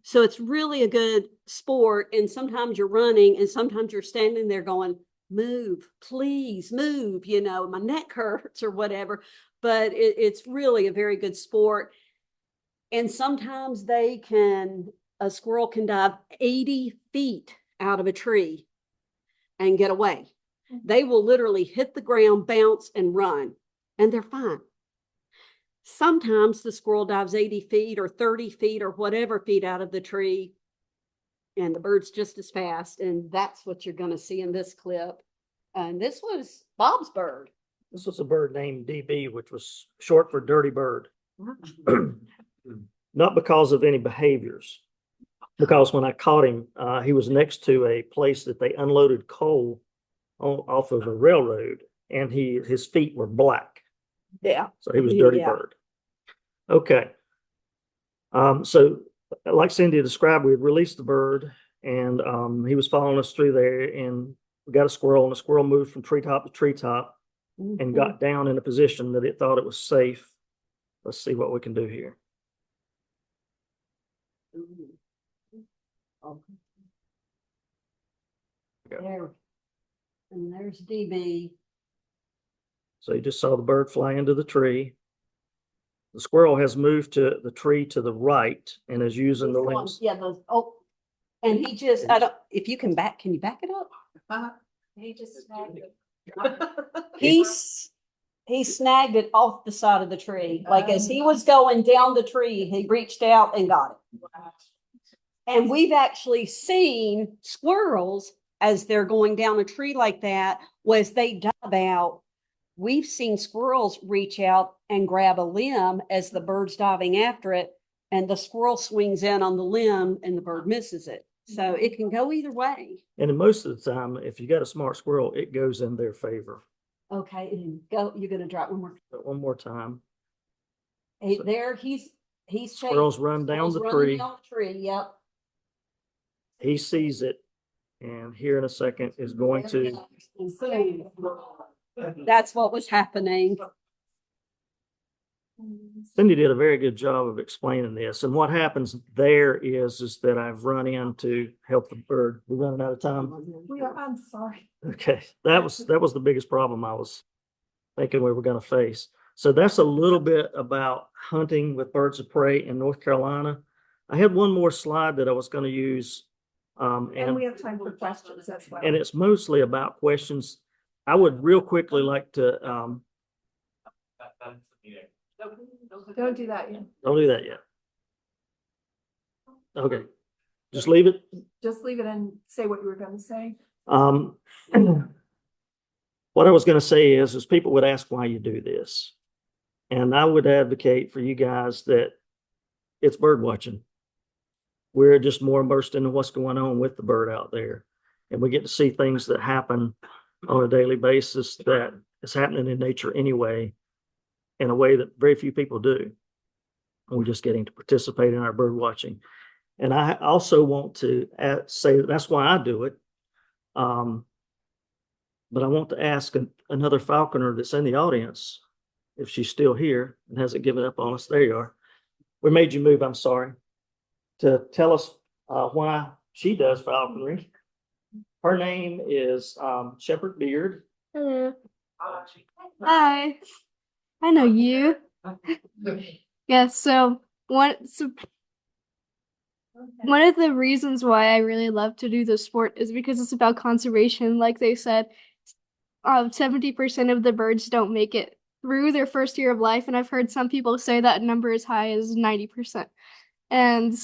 So it's really a good sport. And sometimes you're running and sometimes you're standing there going, move, please move, you know, my neck hurts or whatever. But it's really a very good sport. And sometimes a squirrel can dive 80 feet out of a tree and get away. They will literally hit the ground, bounce, and run, and they're fine. Sometimes the squirrel dives 80 feet or 30 feet or whatever feet out of the tree, and the bird's just as fast. And that's what you're going to see in this clip. And this was Bob's bird. This was a bird named DB, which was short for dirty bird. Not because of any behaviors, because when I caught him, he was next to a place that they unloaded coal off of a railroad, and his feet were black. Yeah. So he was dirty bird. Okay. So like Cindy described, we had released the bird, and he was following us through there, and we got a squirrel, and the squirrel moved from treetop to treetop and got down in a position that it thought it was safe. Let's see what we can do here. There. And there's DB. So you just saw the bird fly into the tree. The squirrel has moved to the tree to the right and is using the limbs. Yeah, and he just, if you can back it up? He just snagged it. He snagged it off the side of the tree. Like as he was going down the tree, he reached out and got it. And we've actually seen squirrels as they're going down a tree like that, as they dive out, we've seen squirrels reach out and grab a limb as the bird's diving after it, and the squirrel swings in on the limb and the bird misses it. So it can go either way. And most of the time, if you got a smart squirrel, it goes in their favor. Okay, and go. You're going to drop one more. One more time. Hey, there, he's squirrels run down the tree. Down the tree. Yep. He sees it, and here in a second is going to. That's what was happening. Cindy did a very good job of explaining this. And what happens there is that I've run in to help the bird. We're running out of time. I'm sorry. Okay. That was the biggest problem I was thinking we were going to face. So that's a little bit about hunting with birds of prey in North Carolina. I had one more slide that I was going to use. And we have time for questions as well. And it's mostly about questions. I would real quickly like to Don't do that yet. don't do that yet. Okay. Just leave it. Just leave it and say what you were going to say. What I was going to say is people would ask why you do this. And I would advocate for you guys that it's bird watching. We're just more immersed into what's going on with the bird out there. And we get to see things that happen on a daily basis that is happening in nature anyway, in a way that very few people do. We're just getting to participate in our bird watching. And I also want to say that's why I do it. But I want to ask another falconer that's in the audience, if she's still here and hasn't given up on us. There you are. We made you move, I'm sorry, to tell us why she does falconry. Her name is Shepherd Beard. Hello. Hi. I know you. Yeah, so one of the reasons why I really love to do this sport is because it's about conservation. Like they said, 70% of the birds don't make it through their first year of life, and I've heard some people say that number as high as 90%. And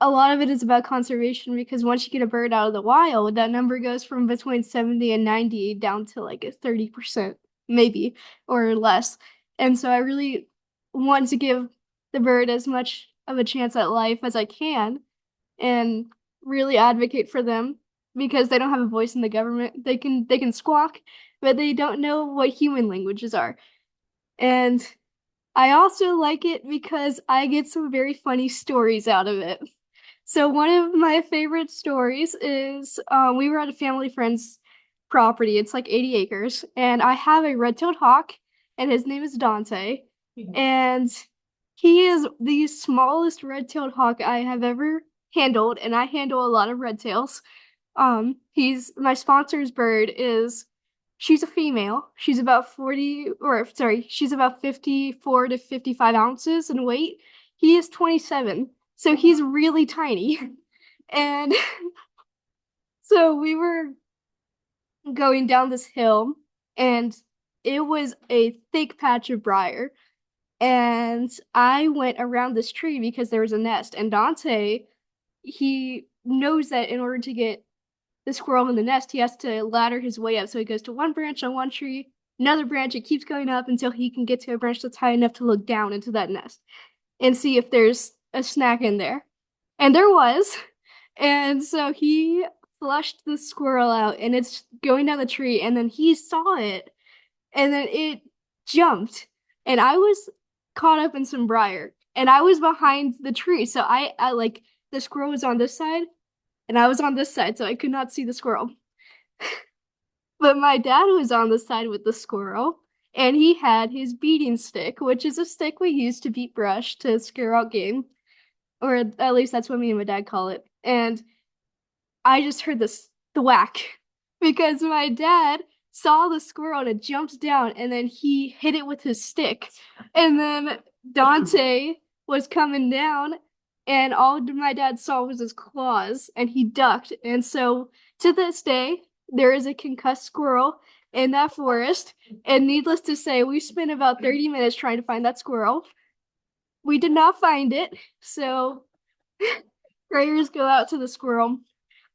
a lot of it is about conservation, because once you get a bird out of the wild, that number goes from between 70 and 90 down to like a 30%, maybe, or less. And so I really want to give the bird as much of a chance at life as I can and really advocate for them because they don't have a voice in the government. They can squawk, but they don't know what human languages are. And I also like it because I get some very funny stories out of it. So one of my favorite stories is we were at a family friend's property. It's like 80 acres, and I have a red-tailed hawk, and his name is Dante, and he is the smallest red-tailed hawk I have ever handled, and I handle a lot of red tails. He's my sponsor's bird is she's a female. She's about 54 to 55 ounces in weight. He is 27, so he's really tiny. And so we were going down this hill, and it was a thick patch of briar. And I went around this tree because there was a nest. And Dante, he knows that in order to get the squirrel in the nest, he has to ladder his way up. So he goes to one branch on one tree, another branch, it keeps going up until he can get to a branch that's high enough to look down into that nest and see if there's a snack in there. And there was. And so he flushed the squirrel out, and it's going down the tree, and then he saw it, and then it jumped, and I was caught up in some briar, and I was behind the tree. So I like the squirrel was on this side, and I was on this side, so I could not see the squirrel. But my dad was on the side with the squirrel, and he had his beating stick, which is a stick we use to beat brush to scare out game. Or at least that's what me and my dad call it. And I just heard the whack because my dad saw the squirrel and it jumped down, and then he hit it with his stick. And then Dante was coming down, and all my dad saw was his claws, and he ducked. And so to this day, there is a concussed squirrel in that forest. And needless to say, we spent about 30 minutes trying to find that squirrel. We did not find it, so prayers go out to the squirrel.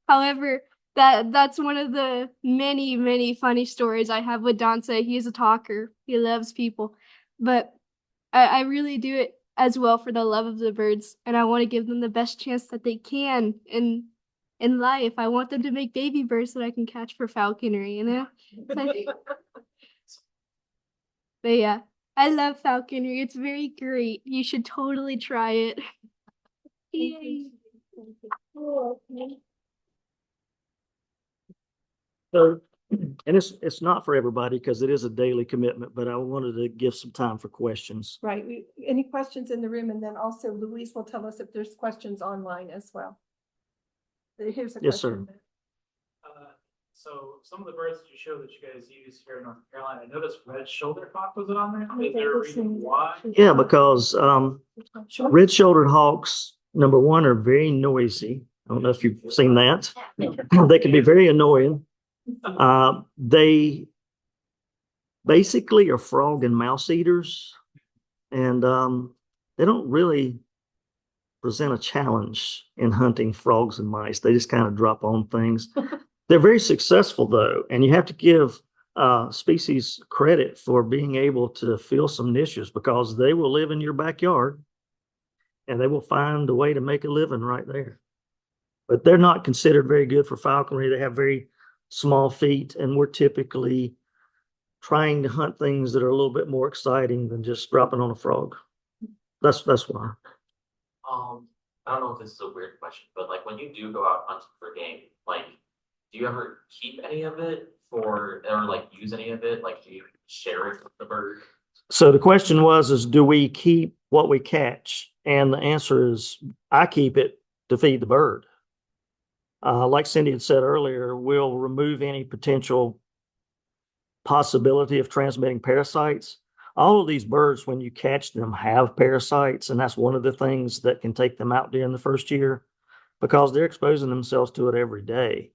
However, that's one of the many, many funny stories I have with Dante. He is a talker. He loves people. But I really do it as well for the love of the birds, and I want to give them the best chance that they can in life. I want them to make baby birds that I can catch for falconry, you know? But yeah, I love falconry. It's very great. You should totally try it. Yay. So, and it's not for everybody because it is a daily commitment, but I wanted to give some time for questions. Right. Any questions in the room? And then also Louise will tell us if there's questions online as well. Here's a question. Yes, sir. So some of the birds that you showed that you guys use here in North Carolina, I noticed red-shouldered hawk was on there. Is there a reason why? Yeah, because red-shouldered hawks, number one, are very noisy. I don't know if you've seen that. They can be very annoying. They basically are frog and mouse eaters, and they don't really present a challenge in hunting frogs and mice. They just kind of drop on things. They're very successful though, and you have to give species credit for being able to fill some niches because they will live in your backyard and they will find a way to make a living right there. But they're not considered very good for falconry. They have very small feet, and we're typically trying to hunt things that are a little bit more exciting than just dropping on a frog. That's why. I don't know if this is a weird question, but like when you do go out hunting for game, like do you ever keep any of it or like use any of it? Like do you share it with the bird? So the question is do we keep what we catch? And the answer is I keep it to feed the bird. Like Cindy had said earlier, we'll remove any potential possibility of transmitting parasites. All of these birds, when you catch them, have parasites, and that's one of the things that can take them out during the first year because they're exposing themselves to it every day.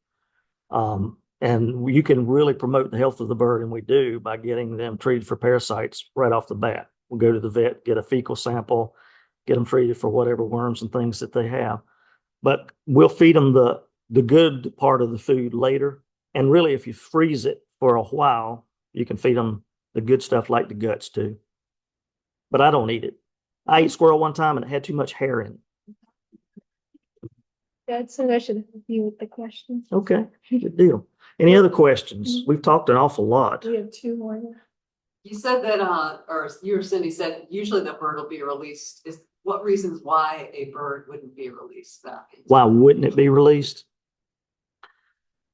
And you can really promote the health of the bird, and we do, by getting them treated for parasites right off the bat. We'll go to the vet, get a fecal sample, get them treated for whatever worms and things that they have. But we'll feed them the good part of the food later. And really, if you freeze it for a while, you can feed them the good stuff like the guts too. but I don't eat it. I ate squirrel one time and it had too much hair in it. Dad said I should help you with the questions. Okay, good deal. Any other questions? We've talked an awful lot. We have 2 more. You said that, or you or Cindy said usually the bird will be released. What reasons why a bird wouldn't be released back? Why wouldn't it be released?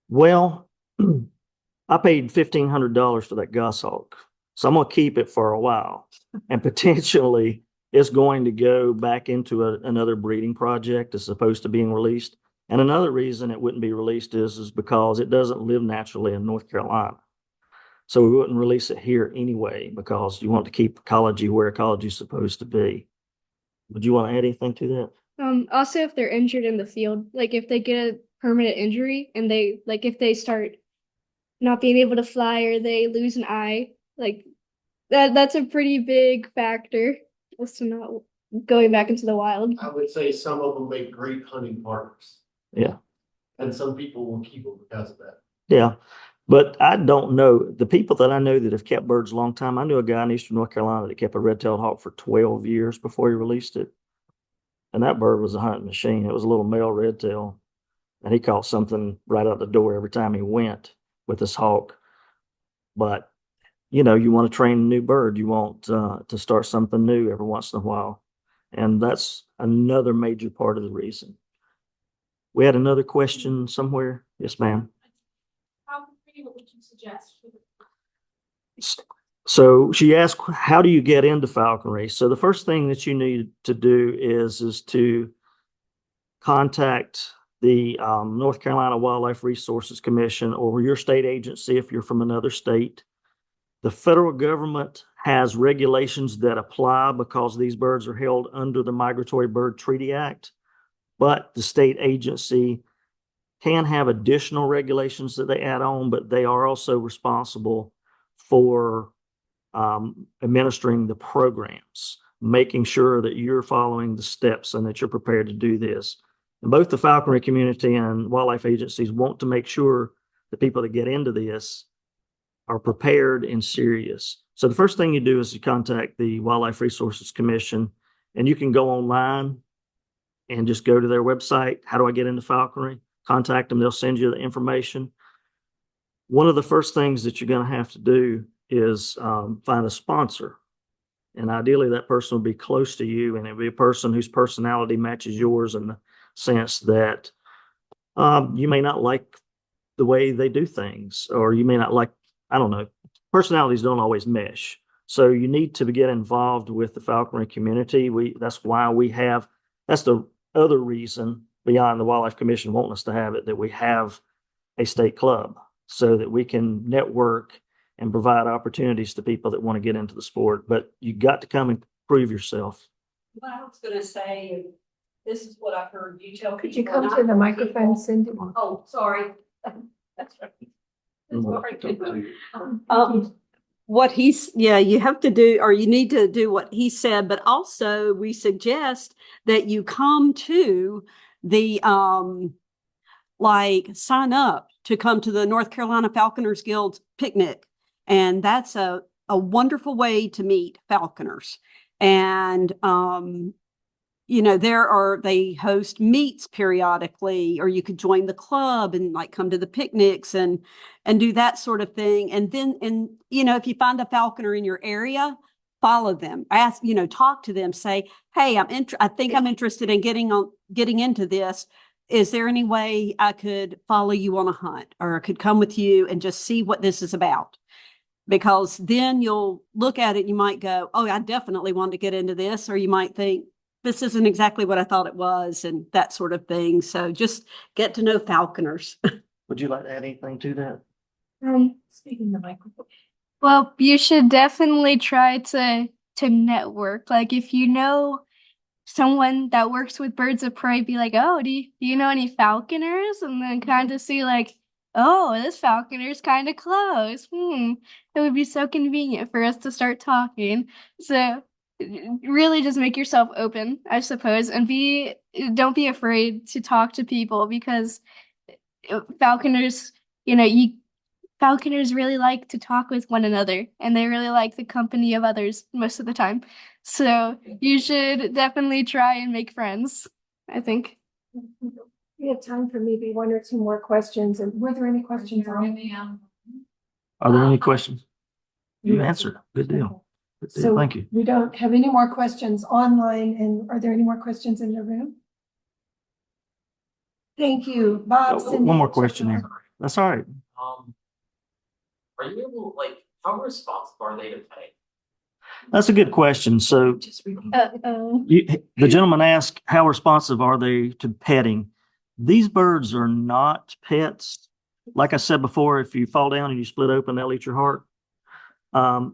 Well, I paid $1,500 for that goshawk, so I'm going to keep it for a while, and potentially it's going to go back into another breeding project as opposed to being released. And another reason it wouldn't be released is because it doesn't live naturally in North Carolina. So we wouldn't release it here anyway, because you want to keep ecology where ecology is supposed to be. Would you want to add anything to that? Also, if they're injured in the field, like if they get a permanent injury and if they start not being able to fly or they lose an eye, like that's a pretty big factor as to not going back into the wild. I would say some of them make great hunting partners. Yeah. And some people will keep them because of that. Yeah. But I don't know. The people that I know that have kept birds a long time, I knew a guy in Eastern North Carolina that kept a red-tailed hawk for 12 years before he released it. And that bird was a hunting machine. It was a little male red-tail. And he caught something right out the door every time he went with this hawk. But, you know, you want to train a new bird. You want to start something new every once in a while. And that's another major part of the reason. We had another question somewhere. Yes, ma'am. What would you suggest? So she asked, how do you get into falconry? So the first thing that you need to do is to contact the North Carolina Wildlife Resources Commission or your state agency if you're from another state. The federal government has regulations that apply because these birds are held under the Migratory Bird Treaty Act, but the state agency can have additional regulations that they add on, but they are also responsible for administering the programs, making sure that you're following the steps and that you're prepared to do this. And both the falconry community and wildlife agencies want to make sure the people that get into this are prepared and serious. So the first thing you do is you contact the Wildlife Resources Commission, and you can go online and just go to their website. How do I get into falconry? Contact them. They'll send you the information. One of the first things that you're going to have to do is find a sponsor. And ideally, that person will be close to you, and it'll be a person whose personality matches yours in the sense that you may not like the way they do things, or you may not like, I don't know, personalities don't always mesh. So you need to get involved with the falconry community. That's the other reason beyond the Wildlife Commission wanting us to have it, that we have a state club so that we can network and provide opportunities to people that want to get into the sport. But you got to come and prove yourself. What I was going to say, this is what I've heard you tell people. Could you come to the microphone, Cindy? Oh, sorry. That's right. You have to do, or you need to do what he said, but also we suggest that you come to the sign up to come to the North Carolina Falconers Guild picnic. And that's a wonderful way to meet falconers. And they host meets periodically, or you could join the club and come to the picnics and do that sort of thing. And then, if you find a falconer in your area, follow them, talk to them, say, hey, I think I'm interested in getting into this. Is there any way I could follow you on a hunt, or I could come with you and just see what this is about? Because then you'll look at it, you might go, oh, I definitely want to get into this. Or you might think, this isn't exactly what I thought it was, and that sort of thing. So just get to know falconers. Would you like to add anything to that? Speaking the microphone. Well, you should definitely try to network. Like if you know someone that works with birds of prey, be like, oh, do you know any falconers? And then kind of see oh, this falconer's kind of close. It would be so convenient for us to start talking. So really just make yourself open, I suppose, and don't be afraid to talk to people, because falconers, falconers really like to talk with one another and they really like the company of others most of the time. So you should definitely try and make friends, I think. We have time for maybe one or two more questions. And were there any questions on? Are there any questions? You answered. Good deal. Good deal. So Thank you. we don't have any more questions online. And are there any more questions in the room? Thank you, Bob. Cindy. One more question here. That's all right. Are you able, like, how responsible are they to pay? That's a good question. So the gentleman asked, how responsive are they to petting? These birds are not pets. Like I said before, if you fall down and you split open, they'll eat your heart.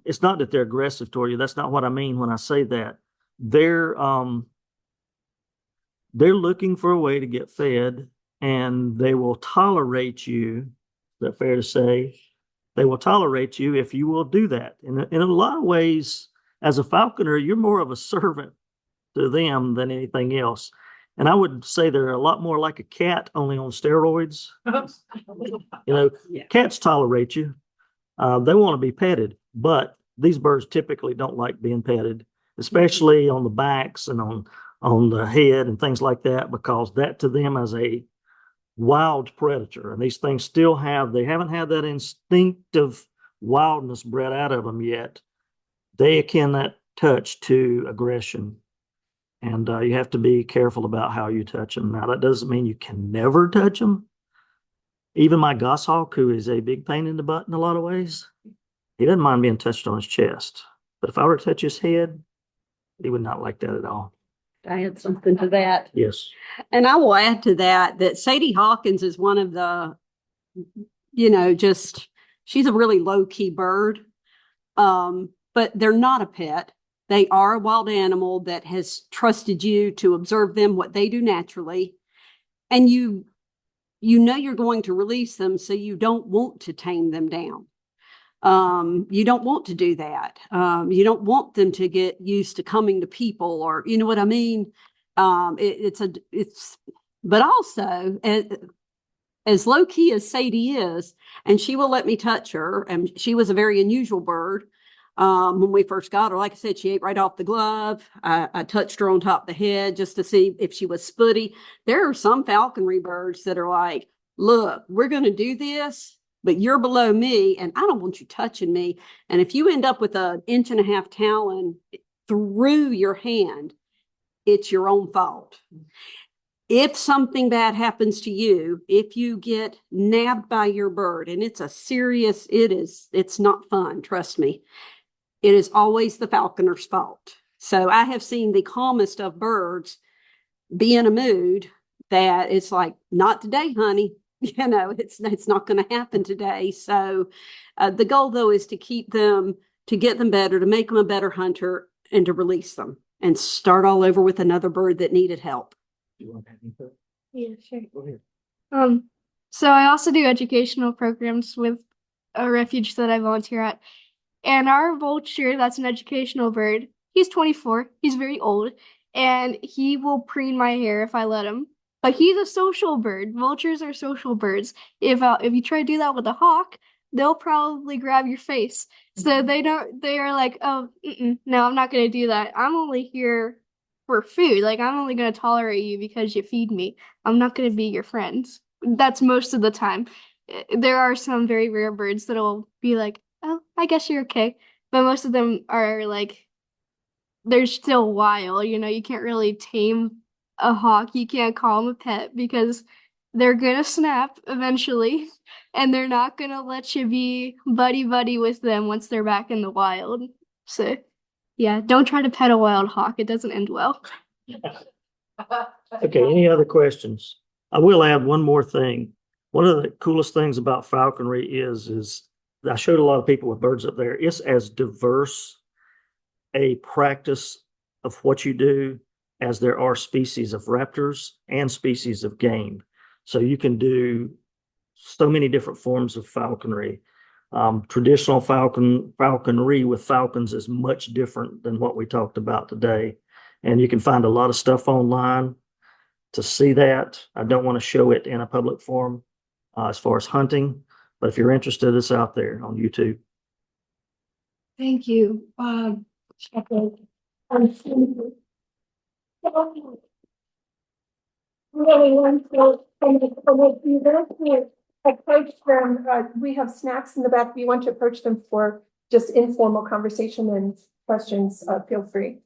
It's not that they're aggressive toward you. That's not what I mean when I say that. They're looking for a way to get fed, and they will tolerate you. Is that fair to say? They will tolerate you if you will do that. In a lot of ways, as a falconer, you're more of a servant to them than anything else. And I would say they're a lot more like a cat, only on steroids. Cats tolerate you. They want to be petted, but these birds typically don't like being petted, especially on the backs and on the head and things like that, because that to them is a wild predator. And these things they haven't had that instinctive wildness bred out of them yet. They akin that touch to aggression. And you have to be careful about how you touch them. Now, that doesn't mean you can never touch them. Even my goshawk, who is a big pain in the butt in a lot of ways, he doesn't mind being touched on his chest. But if I were to touch his head, he would not like that at all. I had something to that. Yes. And I will add to that Sadie Hawkins is one of the, she's a really low key bird. But they're not a pet. They are a wild animal that has trusted you to observe them, what they do naturally. And you know you're going to release them, so you don't want to tame them down. You don't want to do that. You don't want them to get used to coming to people, or you know what I mean? But also as low key as Sadie is, and she will let me touch her, and she was a very unusual bird. When we first got her, like I said, she ate right off the glove. I touched her on top of the head just to see if she was spooty. There are some falconry birds that are like, look, we're going to do this, but you're below me and I don't want you touching me. And if you end up with an 1.5 inch talon through your hand, it's your own fault. If something bad happens to you, if you get nabbed by your bird, and it's not fun, trust me. It is always the falconer's fault. So I have seen the calmest of birds be in a mood that it's like, not today, honey. It's not going to happen today. So the goal, though, is to keep them, to get them better, to make them a better hunter, and to release them and start all over with another bird that needed help. You want to have input? Yeah, sure. Go ahead. So I also do educational programs with a refuge that I volunteer at. And our vulture, that's an educational bird, he's 24, he's very old, and he will preen my hair if I let him. But he's a social bird. Vultures are social birds. If you try to do that with a hawk, they'll probably grab your face. So they are like, oh, no, I'm not going to do that. I'm only here for food. Like, I'm only going to tolerate you because you feed me. I'm not going to be your friend. That's most of the time. There are some very rare birds that'll be like, oh, I guess you're okay. But most of them are like, they're still wild. You can't really tame a hawk. You can't call them a pet because they're gonna snap eventually. And they're not gonna let you be buddy-buddy with them once they're back in the wild. So, yeah, don't try to pet a wild hawk. It doesn't end well. Okay, any other questions? I will add one more thing. One of the coolest things about falconry is I showed a lot of people with birds up there. It's as diverse a practice of what you do as there are species of raptors and species of game. So you can do so many different forms of falconry. Traditional falconry with falcons is much different than what we talked about today. And you can find a lot of stuff online to see that. I don't want to show it in a public forum as far as hunting, But if you're interested, it's out there on YouTube. Thank you, Bob. Really want to approach them. We have snacks in the back. If you want to approach them for just informal conversation and questions, feel free.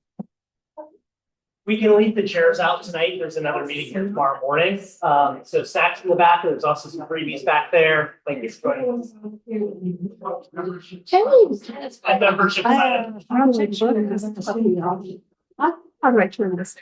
We can leave the chairs out tonight. There's another meeting here tomorrow morning. So stacks in the back. There's also some freebies back there. Thank you for joining us. And membership. How do I turn this?